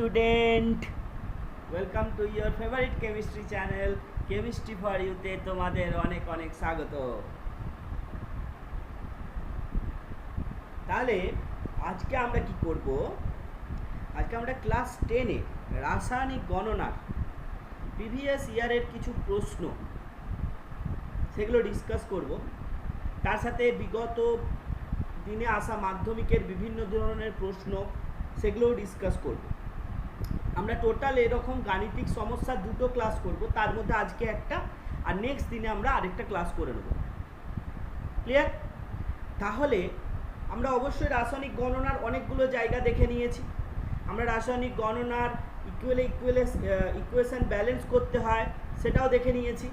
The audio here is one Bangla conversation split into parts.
Student, welcome to your favourite chemistry channel chemistry for ইউতে তোমাদের অনেক অনেক স্বাগত। তাহলে আজকে আমরা কি করব? আজকে আমরা ক্লাস 10-এ রাসায়নিক গণনার প্রিভিয়াস ইয়ারের কিছু প্রশ্ন সেগুলো ডিসকাস করব। তার সাথে বিগত দিনে আসা মাধ্যমিকের বিভিন্ন ধরনের প্রশ্ন সেগুলোও ডিসকাস করব। আমরা টোটাল এরকম গাণিতিক সমস্যা দুটো ক্লাস করব, তার মধ্যে আজকে একটা আর নেক্সট দিনে আমরা আরেকটা ক্লাস করে নেব। ক্লিয়ার? তাহলে আমরা অবশ্যই রাসায়নিক গণনার অনেকগুলো জায়গা দেখে নিয়েছি। আমরা রাসায়নিক গণনার ইকুয়েশন ব্যালেন্স করতে হয় সেটাও দেখে নিয়েছি।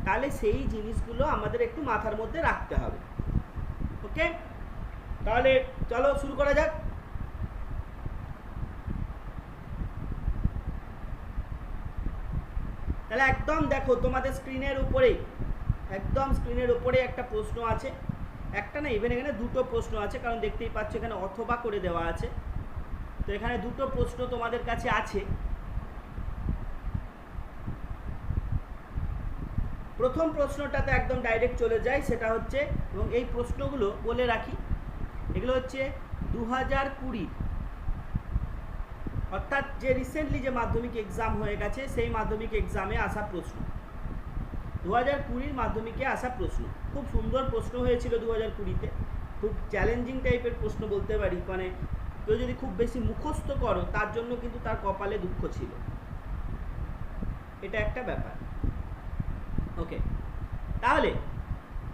তাহলে সেই জিনিসগুলো আমাদের একটু মাথার মধ্যে রাখতে হবে। ওকে, তাহলে চলো শুরু করা যাক। তাহলে একদম দেখো তোমাদের স্ক্রিনের উপরেই, একদম স্ক্রিনের উপরে একটা প্রশ্ন আছে। একটা না, ইভেন এখানে দুটো প্রশ্ন আছে, কারণ দেখতেই পাচ্ছ এখানে অথবা করে দেওয়া আছে। তো এখানে দুটো প্রশ্ন তোমাদের কাছে আছে। প্রথম প্রশ্নটাতে একদম ডাইরেক্ট চলে যায়, সেটা হচ্ছে, এবং এই প্রশ্নগুলো বলে রাখি, এগুলো হচ্ছে 2020 অর্থাৎ যে রিসেন্টলি যে মাধ্যমিক এক্সাম হয়ে গেছে সেই মাধ্যমিক এক্সামে আসা প্রশ্ন। 2020 মাধ্যমিকে আসা প্রশ্ন, খুব সুন্দর প্রশ্ন হয়েছিল 2020-তে। খুব চ্যালেঞ্জিং টাইপের প্রশ্ন বলতে পারি, মানে কেউ যদি খুব বেশি মুখস্থ করো তার জন্য কিন্তু তার কপালে দুঃখ ছিল, এটা একটা ব্যাপার। ওকে, তাহলে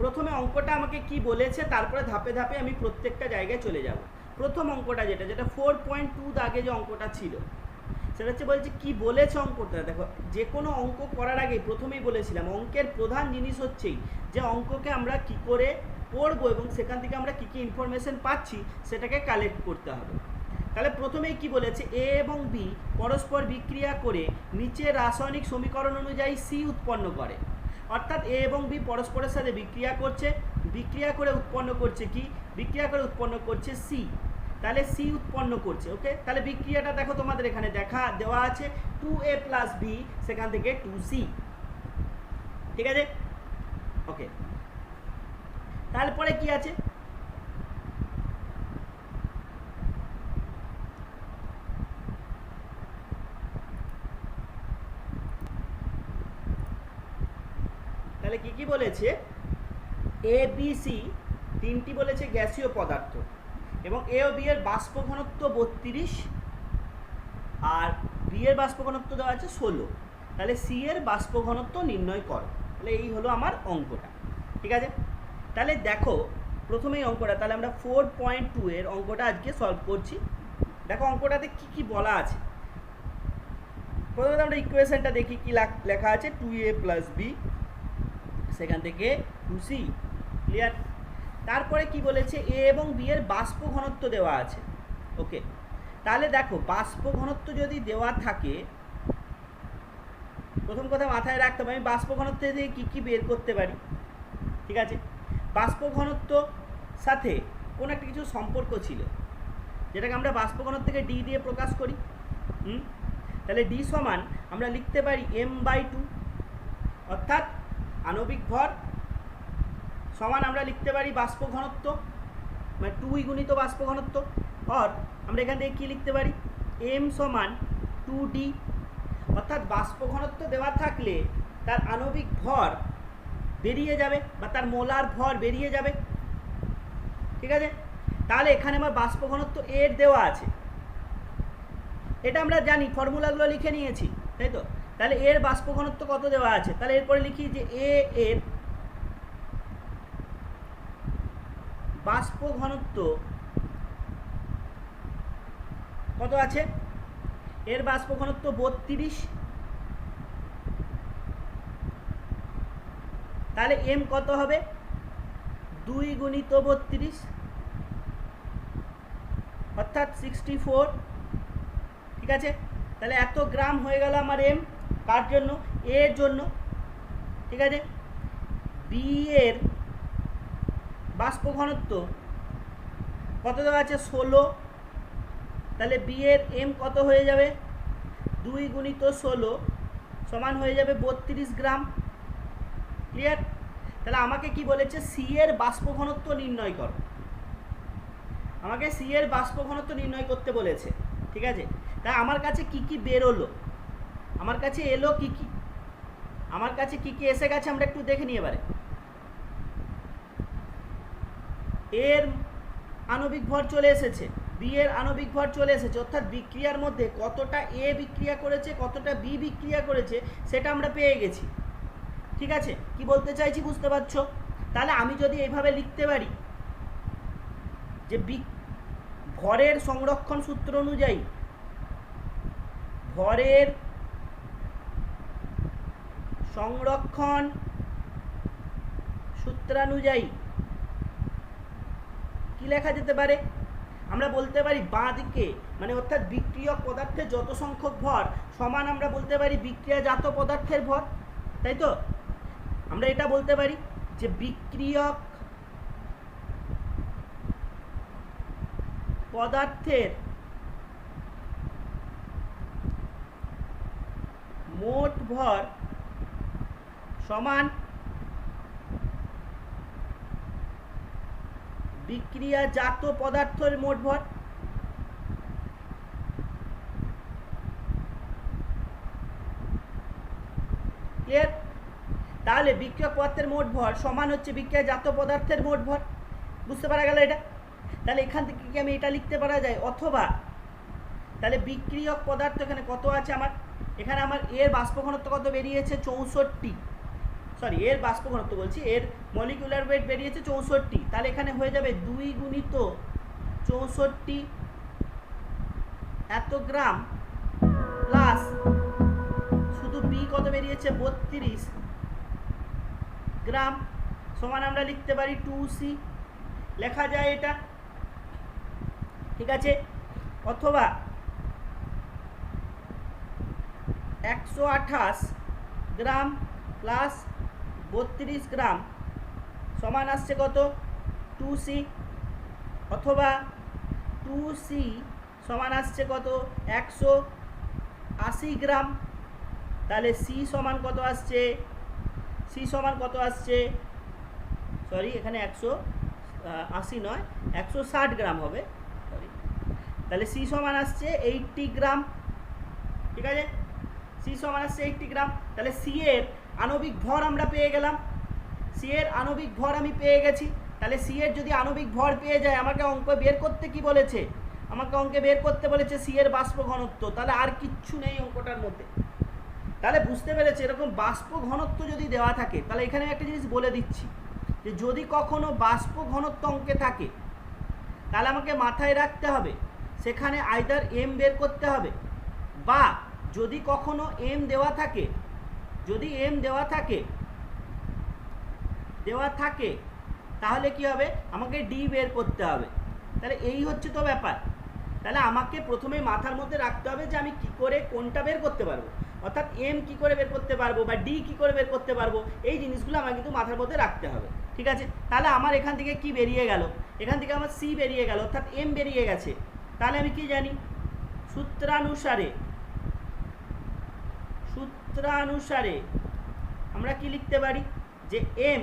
প্রথমে অঙ্কটা আমাকে কি বলেছে, তারপরে ধাপে ধাপে আমি প্রত্যেকটা জায়গায় চলে যাব। প্রথম অঙ্কটা যেটা 4.2 দাগে যে অঙ্কটা ছিল, সেটা হচ্ছে বলছে কি বলেছে অঙ্কটা। দেখো, যে কোনো অঙ্ক করার আগে প্রথমেই বলেছিলাম অঙ্কের প্রধান জিনিস হচ্ছেই যে অঙ্ককে আমরা কি করে পড়বো এবং সেখান থেকে আমরা কি কি ইনফরমেশন পাচ্ছি সেটাকে কালেক্ট করতে হবে। তাহলে প্রথমেই কি বলেছে, এ এবং বি পরস্পর বিক্রিয়া করে নিচের রাসায়নিক সমীকরণ অনুযায়ী সি উৎপন্ন করে। অর্থাৎ এ এবং বি পরস্পরের সাথে বিক্রিয়া করছে, বিক্রিয়া করে উৎপন্ন করছে কি, বিক্রিয়া করে উৎপন্ন করছে সি। তাহলে সি উৎপন্ন করছে। ওকে, তাহলে বিক্রিয়াটা দেখো তোমাদের এখানে দেওয়া আছে 2a + b, সেখান থেকে 2c। ঠিক আছে? ওকে, তারপরে কি আছে, তাহলে কি কি বলেছে, এ বি সি তিনটি বলেছে গ্যাসীয় পদার্থ, এবং এ ও বি এর বাষ্প ঘনত্ব 32 আর বি এর বাষ্প ঘনত্ব দেওয়া আছে 16। তাহলে সি এর বাষ্প ঘনত্ব নির্ণয় করো। তাহলে এই হলো আমার অঙ্কটা। ঠিক আছে? তাহলে দেখো প্রথমেই অঙ্কটা, তাহলে আমরা 4.2 এর অঙ্কটা আজকে সলভ করছি। দেখো অঙ্কটাতে কি কি বলা আছে। প্রথমে আমরা ইকুয়েশনটা দেখি কি লেখা আছে, 2a + b, সেখান থেকে 2c। ক্লিয়ার? তারপরে কি বলেছে, এ এবং বি এর বাষ্প ঘনত্ব দেওয়া আছে। ওকে, তাহলে দেখো বাষ্প ঘনত্ব যদি দেওয়া থাকে, প্রথম কথা মাথায় রাখতে হবে আমি বাষ্প ঘনত্ব দিয়ে কী কী বের করতে পারি। ঠিক আছে? বাষ্প ঘনত্ব সাথে কোনো একটা কিছু সম্পর্ক ছিল, যেটাকে আমরা বাষ্প ঘনত্বকে ডি দিয়ে প্রকাশ করি। তাহলে ডি সমান আমরা লিখতে পারি m/2, অর্থাৎ আণবিক ভর সমান আমরা লিখতে পারি বাষ্প ঘনত্ব, মানে 2 গুণিত বাষ্প ঘনত্ব। আর আমরা এখান থেকে কী লিখতে পারি, m সমান 2d, অর্থাৎ বাষ্প ঘনত্ব দেওয়া থাকলে তার আণবিক ভর বেরিয়ে যাবে বা তার মোলার ভর বেরিয়ে যাবে। ঠিক আছে? তাহলে এখানে আমার বাষ্প ঘনত্ব এর দেওয়া আছে, এটা আমরা জানি, ফর্মুলাগুলো লিখে নিয়েছি, তাই তো? তাহলে এর বাষ্প ঘনত্ব কত দেওয়া আছে, তাহলে এরপরে লিখি যে এ এর বাষ্প ঘনত্ব কত আছে, এর বাষ্প ঘনত্ব 32। তাহলে এম কত হবে, 2 গুণিত 32, অর্থাৎ 64। ঠিক আছে? তাহলে এত গ্রাম হয়ে গেল আমার এম, কার জন্য, এর জন্য। ঠিক আছে? বি এর বাষ্প ঘনত্ব কত দেওয়া আছে, 16। তাহলে বি এর এম কত হয়ে যাবে 2 গুণিত 16 সমান হয়ে যাবে 32 গ্রাম। ক্লিয়ার? তাহলে আমাকে কি বলেছে সি এর বাষ্প ঘনত্ব নির্ণয় করো, আমাকে সি এর বাষ্প ঘনত্ব নির্ণয় করতে বলেছে। ঠিক আছে, তাই আমার কাছে কি কি বেরোলো, আমার কাছে এলো কি কি, আমার কাছে কি কি এসে গেছে আমরা একটু দেখে নিই এবারে। এর আণবিক ভর চলে এসেছে, বি এর আণবিক ভর চলে এসেছে, অর্থাৎ বিক্রিয়ার মধ্যে কতটা এ বিক্রিয়া করেছে কতটা বি বিক্রিয়া করেছে সেটা আমরা পেয়ে গেছি। ঠিক আছে, কি বলতে চাইছি বুঝতে পারছো? তাহলে আমি যদি এইভাবে লিখতে পারি যে ভরের সংরক্ষণ সূত্র অনুযায়ী, ভরের সংরক্ষণ সূত্রানুযায়ী কি লেখা যেতে পারে, আমরা বলতে পারি বাঁ দিকে মানে অর্থাৎ বিক্রিয়ক পদার্থের যত সংখ্যক ভর সমান আমরা বলতে পারি বিক্রিয়াজাত পদার্থের ভর, তাই তো? আমরা এটা বলতে পারি যে বিক্রিয়ক পদার্থের মোট ভর সমান বিক্রিয়াজাত পদার্থের মোট ভর। ক্লিয়ার? তাহলে বিক্রিয়ক পদার্থের মোট ভর সমান হচ্ছে বিক্রিয়াজাত পদার্থের মোট ভর। বুঝতে পারা গেল এটা? তাহলে এখান থেকে কি আমি এটা লিখতে পারা যায়, অথবা তাহলে বিক্রিয়ক পদার্থ এখানে কত আছে আমার, এখানে আমার এর বাষ্প ঘনত্ব কত বেরিয়েছে 64, সরি এর বাষ্প ঘনত্ব বলছি, এর মলিকুলার ওয়েট বেরিয়েছে 64। তাহলে এখানে হয়ে যাবে 2 গুণিত 64 এত গ্রাম প্লাস শুধু বি কত বেরিয়েছে 32 গ্রাম সমান আমরা লিখতে পারি 2c, লেখা যায় এটা। ঠিক আছে, অথবা 128 গ্রাম প্লাস 32 গ্রাম সমান আসছে কত 2c, অথবা 2c সমান আসছে কত 180 গ্রাম। তাহলে c সমান কত আসছে, c সমান কত আসছে, সরি এখানে 180 নয় 160 গ্রাম হবে, সরি। তাহলে c সমান আসছে 80 গ্রাম। ঠিক আছে, c সমান আসছে 80 গ্রাম। তাহলে c এর আণবিক ভর আমরা পেয়ে গেলাম, c এর আণবিক ভর আমি পেয়ে গেছি। তাহলে c এর যদি আণবিক ভর পেয়ে যায়, আমাকে অঙ্ক বের করতে কি বলেছে, আমাকে অঙ্কে বের করতে বলেছে c এর বাষ্প ঘনত্ব। তাহলে আর কিচ্ছু নেই অঙ্কটার মধ্যে। তাহলে বুঝতে পেরেছে, এরকম বাষ্প ঘনত্ব যদি দেওয়া থাকে, তাহলে এখানে একটা জিনিস বলে দিচ্ছি যে যদি কখনো বাষ্প ঘনত্ব অঙ্কে থাকে তাহলে আমাকে মাথায় রাখতে হবে সেখানে আইদার এম বের করতে হবে, বা যদি কখনো এম দেওয়া থাকে, যদি এম দেওয়া থাকে তাহলে কি হবে, আমাকে ডি বের করতে হবে। তাহলে এই হচ্ছে তো ব্যাপার। তাহলে আমাকে প্রথমে মাথার মধ্যে রাখতে হবে যে আমি কি করে কোনটা বের করতে পারবো, অর্থাৎ এম কি করে বের করতে পারবো বা ডি কি করে বের করতে পারবো, এই জিনিসগুলো আমার কিন্তু মাথার মধ্যে রাখতে হবে। ঠিক আছে, তাহলে আমার এখান থেকে কি বেরিয়ে গেল, এখান থেকে আমার সি বেরিয়ে গেল, অর্থাৎ এম বেরিয়ে গেছে। তাহলে আমি কি জানি, সূত্রানুসারে আমরা কি লিখতে পারি যে এম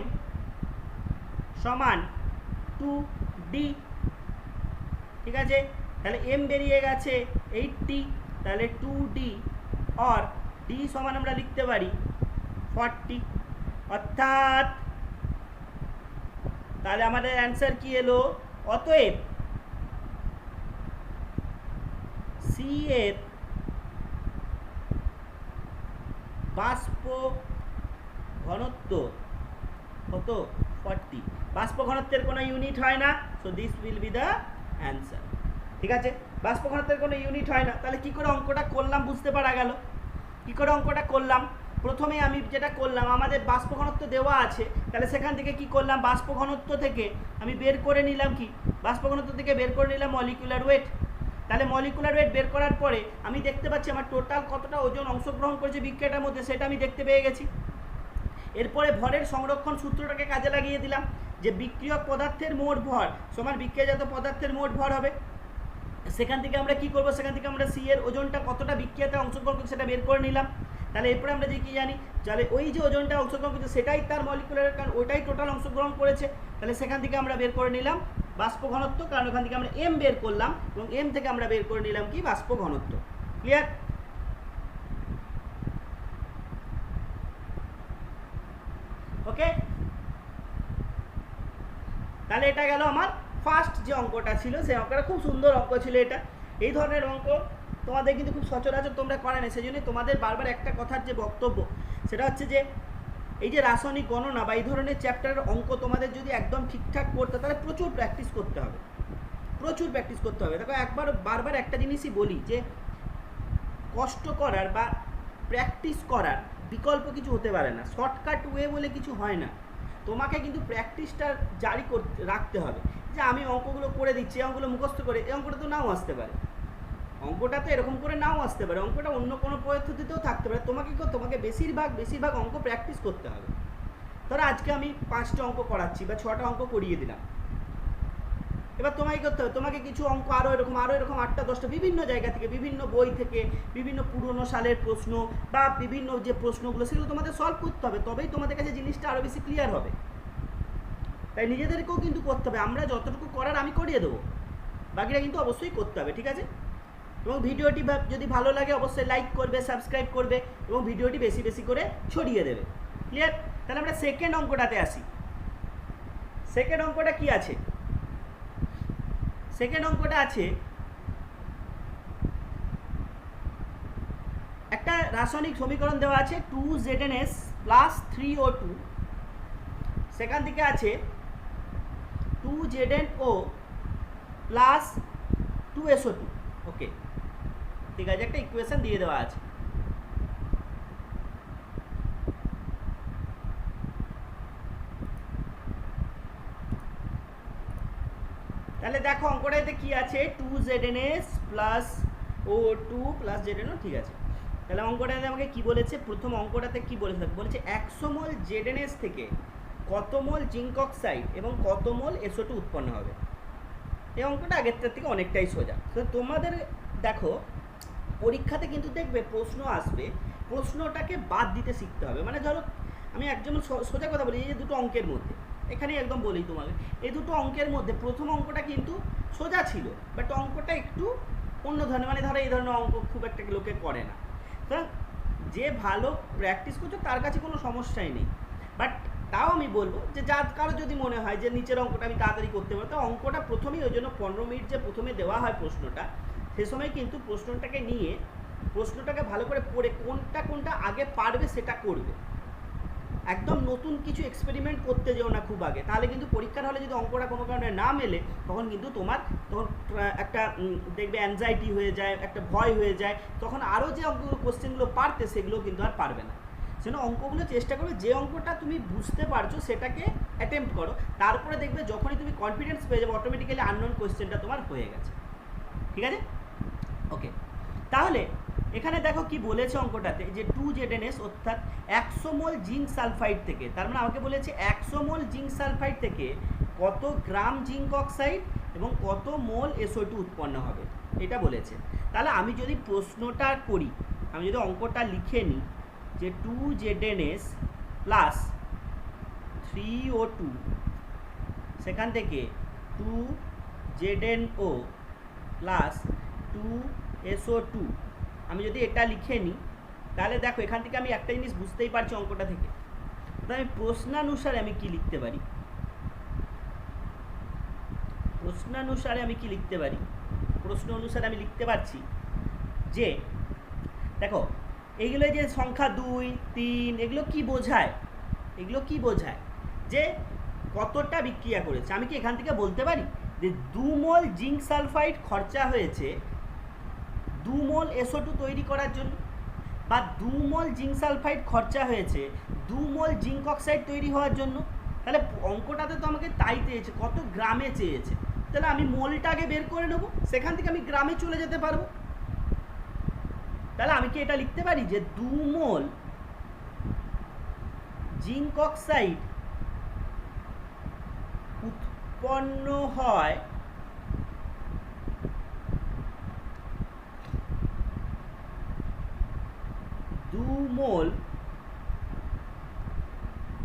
সমান 2d। ঠিক আছে, তাহলে এম বেরিয়ে গেছে 80, তাহলে 2d और d সমান আমরা লিখতে পারি 40, অর্থাৎ তাহলে আমাদের অ্যান্সার কি এলো, অতএব সি এর বাষ্প ঘনত্ব কত 40। বাষ্প ঘনত্বের কোনো ইউনিট হয় না, so this will be the answer. ঠিক আছে, বাষ্প ঘনত্বের কোনো ইউনিট হয় না। তাহলে কি করে অঙ্কটা করলাম বুঝতে পারা গেল। কি করে অঙ্কটা করলাম, প্রথমে আমি যেটা করলাম, আমাদের বাষ্প ঘনত্ব দেওয়া আছে, তাহলে সেখান থেকে কি করলাম, বাষ্প ঘনত্ব থেকে আমি বের করে নিলাম কি, বাষ্প ঘনত্ব থেকে বের করে নিলাম মলিকুলার ওয়েট। তাহলে মলিকুলার ওয়েট বের করার পরে আমি দেখতে পাচ্ছি আমার টোটাল কতটা ওজন অংশগ্রহণ করেছে বিক্রিয়াটার মধ্যে, সেটা আমি দেখতে পেয়ে গেছি। এরপরে ভরের সংরক্ষণ সূত্রটাকে কাজে লাগিয়ে দিলাম যে বিক্রিয়ক পদার্থের মোট ভর সমান বিক্রিয়াজাত পদার্থের মোট ভর হবে। সেখান থেকে আমরা কি করব, সেখান থেকে আমরা সি এর ওজনটা কতটা বিক্রিয়াতে অংশগ্রহণ করছে সেটা বের করে নিলাম। তাহলে এরপরে আমরা যে কি জানি, তাহলে ওই যে ওজনটা অংশগ্রহণ করছে সেটাই তার মলিকুলার, কারণ ওইটাই টোটাল অংশগ্রহণ করেছে। তাহলে সেখান থেকে আমরা বের করে নিলাম বাষ্প ঘনত্ব, কারণ ওখান থেকে আমরা এম বের করলাম এবং এম থেকে আমরা বের করে নিলাম কি বাষ্প ঘনত্ব। ক্লিয়ার? ওকে, তাহলে এটা গেল আমার ফার্স্ট যে অঙ্কটা ছিল, সেই অঙ্কটা খুব সুন্দর অঙ্ক ছিল। এটা এই ধরনের অঙ্ক তোমাদের কিন্তু খুব সচরাচর তোমরা করে না, সেই জন্য তোমাদের বারবার একটা কথার যে বক্তব্য সেটা হচ্ছে যে এই যে রাসায়নিক গণনা বা এই ধরনের চ্যাপ্টারের অঙ্ক তোমাদের যদি একদম ঠিকঠাক করতে, তাহলে প্রচুর প্র্যাকটিস করতে হবে, প্রচুর প্র্যাকটিস করতে হবে। দেখো বারবার একটা জিনিসই বলি যে কষ্ট করার বা প্র্যাকটিস করার বিকল্প কিছু হতে পারে না, শর্টকাট ওয়ে বলে কিছু হয় না। তোমাকে কিন্তু প্র্যাকটিসটা জারি করতে রাখতে হবে, যে আমি অঙ্কগুলো করে দিচ্ছি, অঙ্কগুলো মুখস্থ করে, এই অঙ্কটা তো নাও আসতে পারে, অঙ্কটা তো এরকম করে নাও আসতে পারে, অঙ্কটা অন্য কোনো পদ্ধতিতেও থাকতে পারে। তোমাকে বেশিরভাগ অঙ্ক প্র্যাকটিস করতে হবে। ধরো আজকে আমি 5টা অঙ্ক করাচ্ছি বা 6টা অঙ্ক করিয়ে দিলাম, এবার তোমাকে করতে হবে, তোমাকে কিছু অঙ্ক আরও এরকম 8টা 10টা বিভিন্ন জায়গা থেকে, বিভিন্ন বই থেকে, বিভিন্ন পুরনো সালের প্রশ্ন বা বিভিন্ন যে প্রশ্নগুলো সেগুলো তোমাদের সলভ করতে হবে, তবেই তোমাদের কাছে জিনিসটা আরও বেশি ক্লিয়ার হবে। তাই নিজেদেরকেও কিন্তু করতে হবে, আমরা যতটুকু করার আমি করিয়ে দেবো, বাকিটা কিন্তু অবশ্যই করতে হবে, ঠিক আছে? এবং ভিডিওটি যদি ভালো লাগে অবশ্যই লাইক করবে, সাবস্ক্রাইব করবে এবং ভিডিওটি বেশি বেশি করে ছড়িয়ে দেবে। ক্লিয়ার? তাহলে আমরা সেকেন্ড অঙ্কটাতে আসি। সেকেন্ড অঙ্কটা কি আছে? সেকেন্ড অঙ্কটা আছে একটা রাসায়নিক সমীকরণ দেওয়া আছে 2ZnS প্লাস 3O2, সেখান থেকে আছে 2ZnO প্লাস 2SO2। ওকে, ঠিক আছে, একটা ইকুয়েশন দিয়ে দেওয়া আছে। তাহলে দেখো অঙ্কটাতে কি আছে, 2ZnS plus O2 plus ZnO, ঠিক আছে। তাহলে অঙ্কটাতে আমাকে কি বলেছে, প্রথম অঙ্কটাতে কি বলেছে, বলেছে 100 মোল ZnS থেকে কত মোল জিঙ্ক অক্সাইড এবং কত মোল SO2 উৎপন্ন হবে। এই অঙ্কটা আগেরটার থেকে অনেকটাই সোজা। তো তোমাদের দেখো পরীক্ষাতে কিন্তু দেখবে প্রশ্ন আসবে, প্রশ্নটাকে বাদ দিতে শিখতে হবে। মানে ধরো আমি একদম সোজা কথা বলি, এই যে দুটো অঙ্কের মধ্যে, এখানেই একদম বলি তোমাকে, এই দুটো অঙ্কের মধ্যে প্রথম অঙ্কটা কিন্তু সোজা ছিল, বাট অঙ্কটা একটু অন্য ধরনের, মানে ধরো এই ধরনের অঙ্ক খুব একটা লোকে করে না। সুতরাং যে ভালো প্র্যাকটিস করছো তার কাছে কোনো সমস্যাই নেই, বাট তাও আমি বলবো যে যার কারো যদি মনে হয় যে নিচের অঙ্কটা আমি তাড়াতাড়ি করতে পারবো, তো অঙ্কটা প্রথমেই, ওই জন্য 15 মিনিট যে প্রথমে দেওয়া হয় প্রশ্নটা, সে সময় কিন্তু প্রশ্নটাকে নিয়ে প্রশ্নটাকে ভালো করে পড়ে কোনটা আগে পারবে সেটা করবে। একদম নতুন কিছু এক্সপেরিমেন্ট করতে যেও না খুব আগে, তাহলে কিন্তু পরীক্ষার হলে যদি অঙ্কটা কোনো কারণে না মেলে তখন কিন্তু তখন একটা দেখবে অ্যাংজাইটি হয়ে যায়, একটা ভয় হয়ে যায়, তখন আরও যে অঙ্কগুলো কোশ্চেনগুলো পারতে সেগুলো কিন্তু আর পারবে না। সেজন্য অঙ্কগুলো চেষ্টা করবে যে অঙ্কটা তুমি বুঝতে পারছো সেটাকে অ্যাটেম্প্ট করো, তারপরে দেখবে যখনই তুমি কনফিডেন্স পেয়ে যাবে অটোমেটিক্যালি আননোন কোশ্চেনটা তোমার হয়ে গেছে। ঠিক আছে? ওকে, তাহলে এখানে দেখো কি বলেছে অঙ্কটাতে, যে 2ZnS অর্থাৎ 100 মোল জিঙ্ক সালফাইড থেকে, তার মানে আমাকে বলেছে 100 মোল জিঙ্ক সালফাইড থেকে কত গ্রাম জিঙ্ক অক্সাইড এবং কত মোল SO2 উৎপন্ন হবে, এটা বলেছে। তাহলে আমি যদি প্রশ্নটা করি, আমি যদি অঙ্কটা লিখে নিই যে 2ZnS প্লাস 3O2, সেখান থেকে 2ZnO প্লাস 2SO2, আমি যদি এটা লিখে নিই, তাহলে দেখো এখান থেকে আমি একটা জিনিস বুঝতেই পারছি অঙ্কটা থেকে, তাহলে আমি প্রশ্নানুসারে আমি কি লিখতে পারি, প্রশ্ন অনুসারে আমি লিখতে পারছি যে দেখো এইগুলো যে সংখ্যা 2, 3 এগুলো কি বোঝায়, যে কতটা বিক্রিয়া করেছে। আমি কি এখান থেকে বলতে পারি যে 2 মোল জিঙ্ক সালফাইড খরচা হয়েছে 2 মোল SO2 তৈরি করার জন্য, বা 2 মোল জিঙ্ক সালফাইড খরচা হয়েছে 2 মোল জিঙ্ক অক্সাইড তৈরি হওয়ার জন্য। তাহলে অঙ্কটাতে তো আমাকে তাই চেয়েছে, কত গ্রামে চেয়েছে, তাহলে আমি মোলটা আগে বের করে নেবো, সেখান থেকে আমি গ্রামে চলে যেতে পারবো। তাহলে আমি কি এটা লিখতে পারি যে 2 মোল জিঙ্ক অক্সাইড উৎপন্ন হয় মোল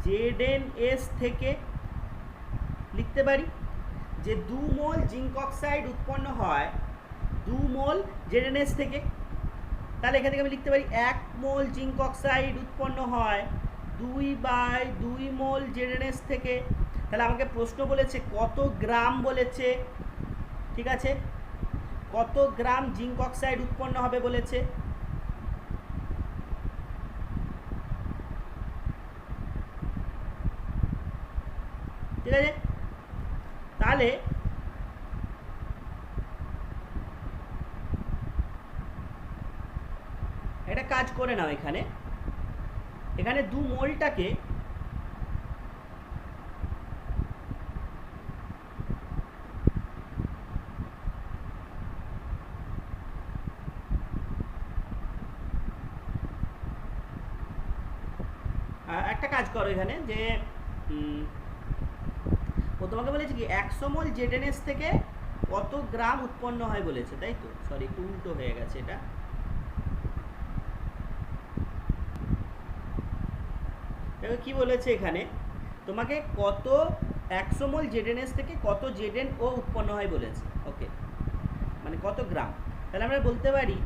ZnS থেকে লিখতে পারি যে 2 মোল জিঙ্ক অক্সাইড উৎপন্ন হয় 2 মোল ZnS থেকে। তাহলে এখান থেকে আমি লিখতে পারি 1 মোল জিঙ্ক অক্সাইড উৎপন্ন হয় 2/2 মোল ZnS থেকে। তাহলে আমাকে প্রশ্ন বলেছে কত গ্রাম বলেছে, ঠিক আছে, কত গ্রাম জিঙ্ক অক্সাইড উৎপন্ন হবে বলেছে। ঠিক আছে, তাহলে একটা কাজ করে নাও, এখানে 2 মোলটাকে একটা কাজ করো এখানে যে ও তোমাকে বলেছে কি 100 মোল ZnS থেকে কত গ্রাম উৎপন্ন হয় বলেছে, তাই তো? সরি, একটু উল্টো হয়ে গেছে এটা। দেখো কি বলেছে এখানে, তোমাকে কত 100 মোল ZnS থেকে কত ZnO উৎপন্ন হয় বলেছে। ওকে, মানে কত গ্রাম। তাহলে আমরা বলতে পারি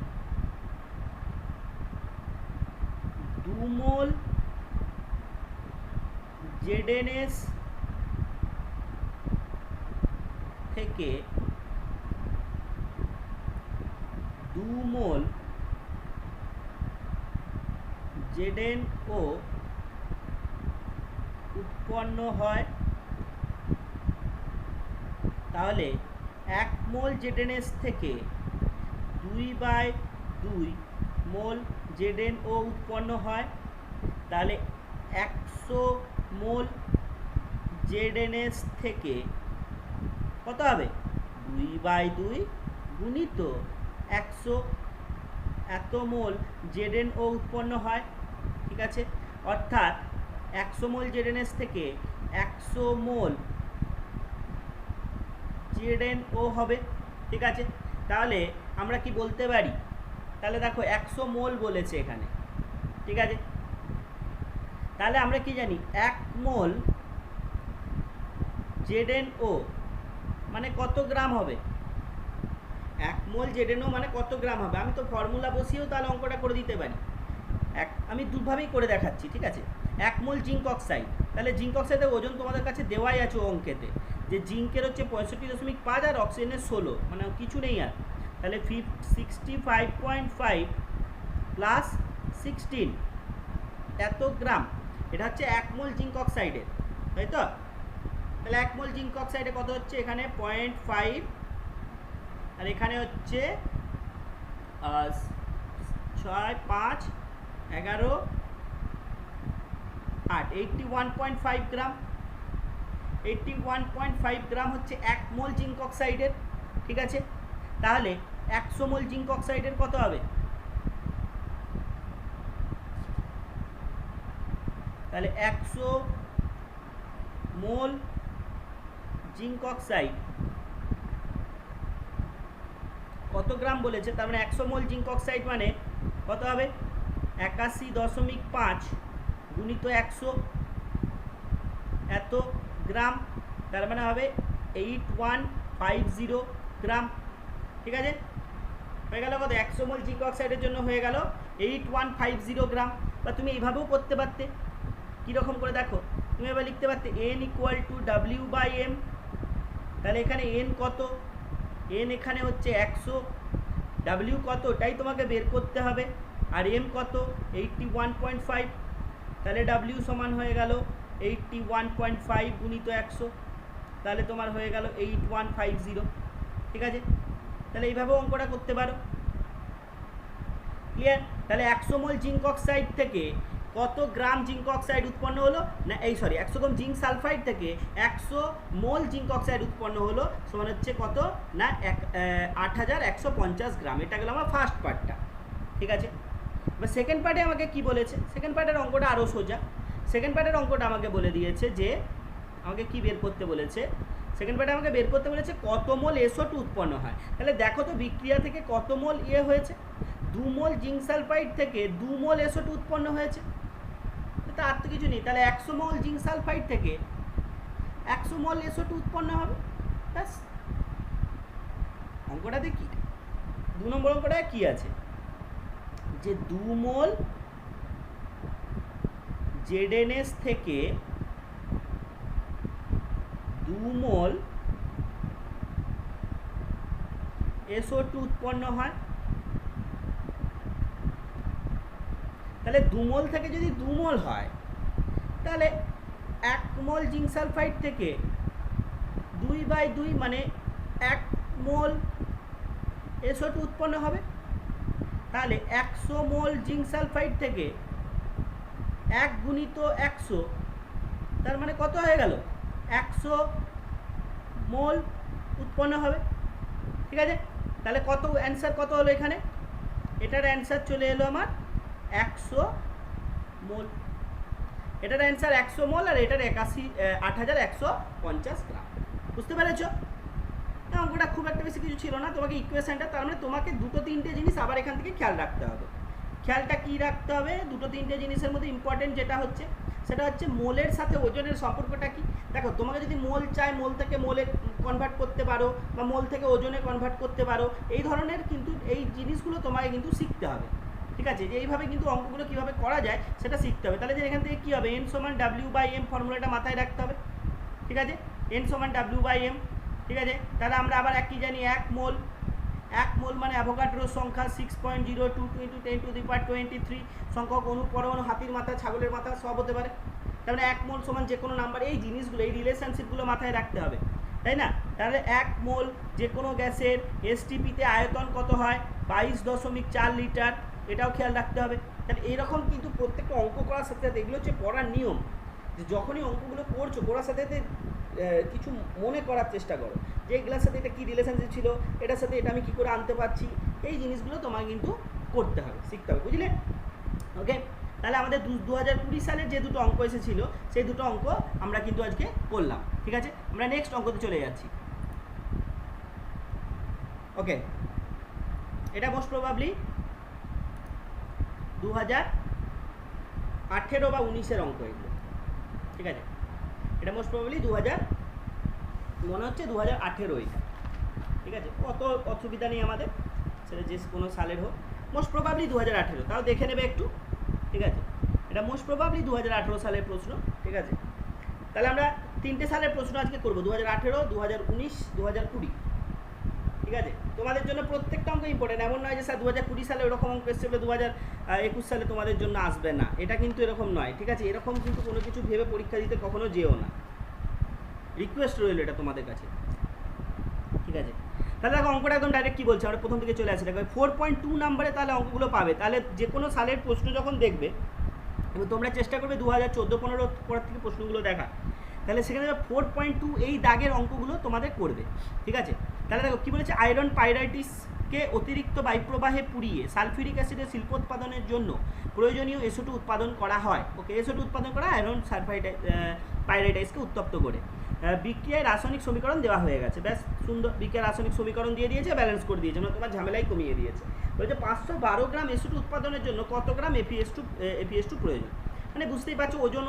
2 মোল ZnS থেকে 2 মোল ZnO উৎপন্ন হয়। তাহলে 1 মোল ZnS থেকে 2/2 মোল ZnO উৎপন্ন হয়। তাহলে 100 মোল ZnS থেকে কত হবে 2/2 গুণিত 100, এত মোল ZnO উৎপন্ন হয়। ঠিক আছে, অর্থাৎ 100 মোল ZnS থেকে 100 মোল ZnO হবে। ঠিক আছে, তাহলে আমরা কি বলতে পারি, তাহলে দেখো 100 মোল বলেছে এখানে, ঠিক আছে, তাহলে আমরা কি জানি 1 মোল ZnO মানে কত গ্রাম হবে। 1 মোল ZnO মানে কত গ্রাম হবে, আমি তো ফর্মুলা বসিয়েও তাহলে অঙ্কটা করে দিতে পারি। আমি দুভাবেই করে দেখাচ্ছি। ঠিক আছে, 1 মোল জিঙ্ক অক্সাইড, তাহলে জিঙ্ক অক্সাইডের ওজন তোমাদের কাছে দেওয়াই আছে অঙ্কেতে, যে জিঙ্কের হচ্ছে 65.5 আর অক্সিজেনের 16, মানে কিছু নেই আর। তাহলে 65.5 প্লাস 16 এত গ্রাম, এটা হচ্ছে 1 মোল জিঙ্ক অক্সাইডের, তাই তো? তাহলে 1 মোল জিঙ্ক অক্সাইডে কত হচ্ছে, এখানে 0.5 আর এখানে হচ্ছে 6, 5, 11, 8, 81.5 গ্রাম। 81.5 গ্রাম হচ্ছে 1 মোল জিঙ্ক অক্সাইডের। ঠিক আছে, তাহলে 100 মোল জিঙ্ক অক্সাইডের কত হবে, তাহলে 100 মোল জিঙ্ক অক্সাইড কত গ্রাম বলেছে, তার মানে 100 মোল জিঙ্ক অক্সাইড মানে কত হবে 81.5 গুণিত 100 এত গ্রাম, তার মানে হবে 8150 গ্রাম। ঠিক আছে, হয়ে গেল কত, 100 মোল জিঙ্ক অক্সাইডের জন্য হয়ে গেল 8150 গ্রাম। বা তুমি এইভাবেও করতে পারতে, কীরকম করে দেখো, তুমি এবার লিখতে পারতে n = W/m। তাহলে এখানে n কত, n এখানে হচ্ছে 100, W কত তাই তোমাকে বের করতে হবে, আর m কত 81.5, তাহলে W সমান হয়ে গেল 81.5 গুণিত 100, তাহলে তোমার হয়ে গেল 8150। ঠিক আছে, তাহলে এইভাবেও অঙ্কটা করতে পারো। ক্লিয়ার? তাহলে 100 মোল জিঙ্ক অক্সাইড থেকে কত গ্রাম জিঙ্ক অক্সাইড উৎপন্ন হলো, না 100 গ্রাম জিঙ্ক সালফাইড থেকে 100 মোল জিঙ্ক অক্সাইড উৎপন্ন হলো, সমান হচ্ছে কত না 8150 গ্রাম। এটা গেল আমার ফার্স্ট পার্টটা। ঠিক আছে, এবার সেকেন্ড পার্টে আমাকে কি বলেছে, সেকেন্ড পার্টের অঙ্কটা আরও সোজা। সেকেন্ড পার্টের অঙ্কটা আমাকে বলে দিয়েছে যে আমাকে কি বের করতে বলেছে, সেকেন্ড পার্টে আমাকে বের করতে বলেছে কত মোল SO2 উৎপন্ন হয়। তাহলে দেখো তো বিক্রিয়া থেকে কত মোল হয়েছে, 2 মোল জিঙ্ক সালফাইড থেকে 2 মোল SO2 উৎপন্ন হয়েছে, তার তো কিছু নেই। তাহলে 100 মোল জিঙ্ক সালফাইড থেকে 100 মোল SO2 উৎপন্ন হবে, ব্যাস। অঙ্কটাতে কি 2 নম্বর অঙ্কটা কি আছে, যে 2 মোল ZNS থেকে 2 মোল SO2 উৎপন্ন হয়। তাহলে 2 মোল থেকে যদি 2 মোল হয়, তাহলে 1 মোল জিঙ্ক সালফাইড থেকে 2/2 মানে 1 মোল SO2 উৎপন্ন হবে। তাহলে 100 মোল জিঙ্ক সালফাইড থেকে 1 গুণিত 100, তার মানে কত হয়ে গেল, 100 মোল উৎপন্ন হবে। ঠিক আছে, তাহলে কত অ্যান্সার কত হলো এখানে, এটার অ্যান্সার চলে এলো আমার 100 মোল। এটার অ্যান্সার 100 মোল, আর এটার 8150 গ্রাম। বুঝতে পেরেছ? অঙ্কটা খুব একটা বেশি কিছু ছিল না। তোমাকে ইকুয়েশনটা, তার মানে তোমাকে 2-3টে জিনিস আবার এখান থেকে খেয়াল রাখতে হবে। খেয়ালটা কি রাখতে হবে, 2-3টে জিনিসের মধ্যে ইম্পর্টেন্ট যেটা হচ্ছে, সেটা হচ্ছে মোলের সাথে ওজনের সম্পর্কটা কি। দেখো, তোমাকে যদি মোল চাই, মোল থেকে মোলে কনভার্ট করতে পারো, বা মোল থেকে ওজনে কনভার্ট করতে পারো, এই ধরনের কিন্তু এই জিনিসগুলো তোমাকে কিন্তু শিখতে হবে। ঠিক আছে, যে এইভাবে কিন্তু অঙ্কগুলো কীভাবে করা যায় সেটা শিখতে হবে। তাহলে যে এখান থেকে কী হবে, N সমান W/M ফর্মুলাটা মাথায় রাখতে হবে। ঠিক আছে, N সমান W/M। ঠিক আছে, তাহলে আমরা আবার কি জানি, 1 মোল মানে অ্যাভোগাড্রোর সংখ্যা 6.022 × 10⁻23 সংখ্যক অণু, পরমাণু, হাতির মাথা, ছাগলের মাথা সব হতে পারে। তার মানে 1 মোল সমান যে কোনো নাম্বার। এই জিনিসগুলো, এই রিলেশনশিপগুলো মাথায় রাখতে হবে, তাই না? তাহলে 1 মোল যে কোনো গ্যাসের STPতে আয়তন কত হয়, 22.4 লিটার, এটাও খেয়াল রাখতে হবে। তাহলে এইরকম কিন্তু প্রত্যেকটা অঙ্ক করার সাথে সাথে এগুলো হচ্ছে পড়ার নিয়ম, যে যখনই অঙ্কগুলো করছো করার সাথে সাথে কিছু মনে করার চেষ্টা করো, যে এগুলোর সাথে এটা কী রিলেশনশিপ ছিল, এটার সাথে এটা আমি কী করে আনতে পারছি। এই জিনিসগুলো তোমাকে কিন্তু করতে হবে, শিখতে হবে, বুঝলে? ওকে, তাহলে আমাদের 2020 সালের যে দুটো অঙ্ক এসেছিলো, সেই দুটো অঙ্ক আমরা কিন্তু আজকে করলাম। ঠিক আছে, আমরা নেক্সট অঙ্কতে চলে যাচ্ছি। ওকে, এটা মোস্ট প্রবাবলি 2018 বা 19-এর অঙ্ক এগুলো। ঠিক আছে, এটা মোস্ট প্রবাবলি মনে হচ্ছে 2018 এটা। ঠিক আছে, অত অসুবিধা নেই আমাদের, সেটা যে কোনো সালের হোক, মোস্ট প্রবাবলি 2018। তাও দেখে নেবে একটু। ঠিক আছে, এটা মোস্ট প্রবাবলি 2018 সালের প্রশ্ন। ঠিক আছে, তাহলে আমরা 3টে সালের প্রশ্ন আজকে করবো, 2018, 2019, 2020। ঠিক আছে, তোমাদের জন্য প্রত্যেকটা অঙ্ক ইম্পর্টেন্ট। এমন নয় যে স্যার 2020 সালে ওরকম অঙ্ক এসছে বলে 2021 সালে তোমাদের জন্য আসবে না, এটা কিন্তু এরকম নয়। ঠিক আছে, এরকম কিন্তু কোনো কিছু ভেবে পরীক্ষা দিতে কখনো যেও না, রিকোয়েস্ট রইল এটা তোমাদের কাছে। ঠিক আছে, তাহলে দেখো অঙ্কটা একদম ডাইরেক্ট কী বলছে, আমরা প্রথম থেকে চলে আসি। দেখো 4.2 নাম্বারে তাহলে অঙ্কগুলো পাবে। তাহলে যে কোনো সালের প্রশ্ন যখন দেখবে, এবং তোমরা চেষ্টা করবে 2014-15 পরের থেকে প্রশ্নগুলো দেখা, তাহলে সেখানে 4.2 এই দাগের অঙ্কগুলো তোমাদের করবে। ঠিক আছে, তাহলে দেখো কী বলেছে, আয়রন পাইরাইটিসকে অতিরিক্ত বায়ুপ্রবাহে পুড়িয়ে সালফিউরিক অ্যাসিডের শিল্প উৎপাদনের জন্য প্রয়োজনীয় SO2 উৎপাদন করা হয়। ওকে, SO2 উৎপাদন করা আয়রন পাইরাইটাইসকে উত্তপ্ত করে। বিক্রিয়ায় রাসায়নিক সমীকরণ দেওয়া হয়ে গেছে, ব্যাস সুন্দর। বিক্রিয়ায় রাসায়নিক সমীকরণ দিয়ে দিয়েছে, ব্যালেন্স করে দিয়েছে, মানে তোমার ঝামেলাই কমিয়ে দিয়েছে। বলছে 512 গ্রাম SO2 উৎপাদনের জন্য কত গ্রাম APS2 প্রয়োজন। মানে বুঝতেই পারছো, ওজন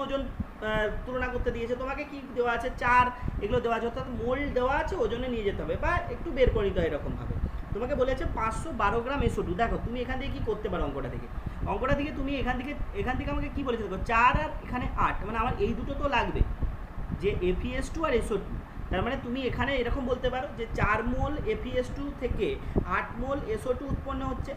তুলনা করতে দিয়েছে তোমাকে। কি দেওয়া আছে, 4 এগুলো দেওয়া আছে, অর্থাৎ মোল দেওয়া আছে, ওজনে নিয়ে যেতে হবে বা একটু বের করে নিতে হয় এরকমভাবে। তোমাকে বলেছে 512 গ্রাম SO2। দেখো তুমি এখান থেকে কী করতে পারো, অঙ্কটা থেকে তুমি এখান থেকে আমাকে কী বলেছে, দেখো 4 আর এখানে 8, মানে আমার এই দুটো তো লাগবে, যে APS2 আর SO2। তার মানে তুমি এখানে এরকম বলতে পারো যে 4 মোল APS2 থেকে 8 মোল SO2 উৎপন্ন হচ্ছে,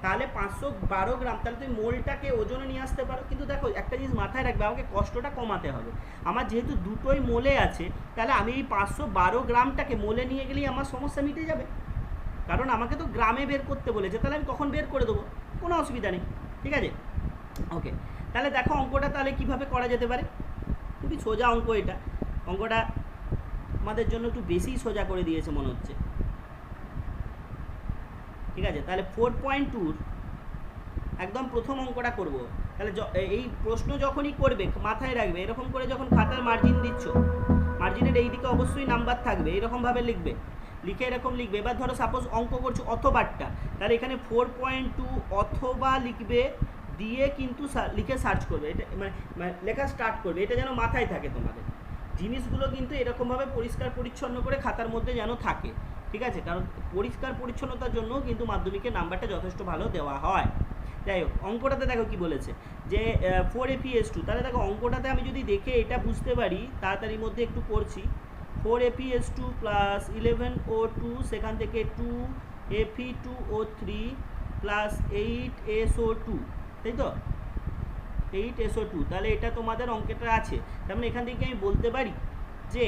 তাহলে 512 গ্রাম। তাহলে তুমি মোলটাকে ওজনে নিয়ে আসতে পারো। কিন্তু দেখো একটা জিনিস মাথায় রাখবে, আমাকে কষ্টটা কমাতে হবে। আমার যেহেতু দুটোই মোলে আছে, তাহলে আমি এই 512 গ্রামটাকে মোলে নিয়ে গেলেই আমার সমস্যা মিটে যাবে, কারণ আমাকে তো গ্রামে বের করতে বলেছে, তাহলে আমি তখন বের করে দেবো, কোনো অসুবিধা নেই। ঠিক আছে, ওকে, তাহলে দেখো অঙ্কটা তাহলে কীভাবে করা যেতে পারে। খুবই সোজা অঙ্ক এটা। অঙ্কটা আমাদের জন্য একটু বেশি সোজা করে দিয়েছে মনে হচ্ছে। ঠিক আছে, তাহলে 4.2 একদম প্রথম অঙ্কটা করব। তাহলে এই প্রশ্ন যখনই করবে মাথায় রাখবে, এরকম করে যখন খাতার মার্জিন দিচ্ছ, মার্জিনের এই দিকে অবশ্যই নাম্বার থাকবে, এরকমভাবে লিখবে লিখে এরকম লিখবে। এবার ধরো সাপোজ অঙ্ক করছো অথবারটা, তাহলে এখানে 4.2 অথবা লিখবে, দিয়ে কিন্তু লিখে সার্চ করবে, এটা মানে লেখা স্টার্ট করবে। এটা যেন মাথায় থাকে তোমাদের, জিনিসগুলো কিন্তু এরকমভাবে পরিষ্কার পরিচ্ছন্ন করে খাতার মধ্যে যেন থাকে, ঠিক আছে? কারণ পরিষ্কার পরিচ্ছন্নতার জন্য কিন্তু মাধ্যমিকের নাম্বারটা যথেষ্ট ভালো দেওয়া হয়। যাই হোক, অঙ্কটাতে দেখো কি বলেছে যে 4APS2, তাহলে দেখো অঙ্কটাতে আমি যদি দেখে এটা বুঝতে পারি, তাড়াতাড়ির মধ্যে একটু করছি। 4APS2 প্লাস 11O2, সেখান থেকে 2Fe2O3 প্লাস 8SO2, তাই তো? 8SO2, তাহলে এটা তোমাদের অঙ্কেটা আছে। তার মানে এখান থেকে আমি বলতে পারি যে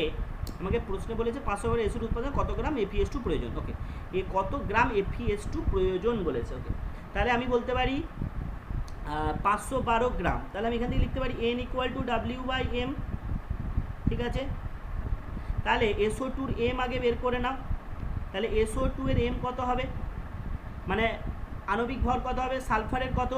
আমাকে প্রশ্নে বলেছে 500 গ্রাম এসোর উৎপাদনে কত গ্রাম APS2 প্রয়োজন। ওকে, কত গ্রাম APS2 প্রয়োজন বলেছে। ওকে, তাহলে আমি বলতে পারি 512 গ্রাম। তাহলে আমি এখান থেকে লিখতে পারি N = W/M, ঠিক আছে? তাহলে SO2 এর M আগে বের করে নাও। তাহলে SO2 এর M কত হবে, মানে আণবিক ভর কত হবে, সালফারের কত,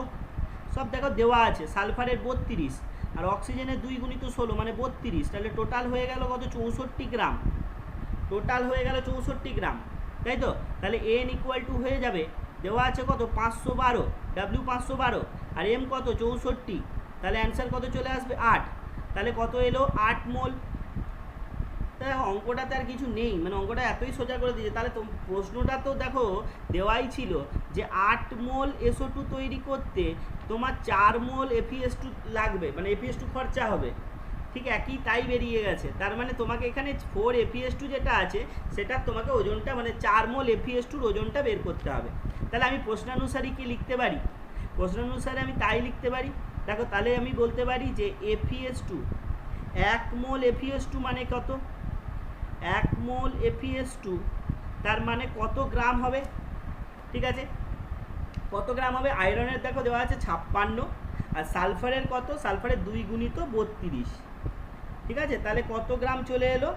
সব দেখো দেওয়া আছে। সালফারের 32 আর অক্সিজেনের 2 × 16 মানে 32, তাহলে টোটাল হয়ে গেল কত, 64 গ্রাম। টোটাল হয়ে গেল 64 গ্রাম, তাই তো? তাহলে N = হয়ে যাবে, দেওয়া আছে কত, 512, W 512 আর M কত, 64, তাহলে অ্যান্সার কত চলে আসবে, 8। তাহলে কত এলো, 8 মোল। তাই অঙ্কটাতে আর কিছু নেই, মানে অঙ্কটা এতই সোজা করে দিয়েছে। তাহলে তো প্রশ্নটা তো দেখো দেওয়াই ছিল যে 8 মোল SO2 তৈরি করতে তোমার 4 মোল FeS2 লাগবে, মানে FeS2 খরচা হবে। ঠিক একই তাই বেরিয়ে গেছে। তার মানে তোমাকে এখানে 4APS2 যেটা আছে সেটার তোমাকে ওজনটা, মানে 4 মোল FeS2 ওজনটা বের করতে হবে। তাহলে আমি প্রশ্নানুসারী কি লিখতে পারি, প্রশ্নানুসারে আমি তাই লিখতে পারি। দেখো তাহলে আমি বলতে পারি যে FeS2, 1 মোল FeS2 মানে কত, 1 মোল FeS2 তার মানে কত গ্রাম হবে, ঠিক আছে? কত গ্রাম হবে, আয়রনের দেখো দেওয়া আছে 56, আর সালফারের কত, সালফারের 2 × 32, ঠিক আছে? তাহলে কত গ্রাম চলে এলো,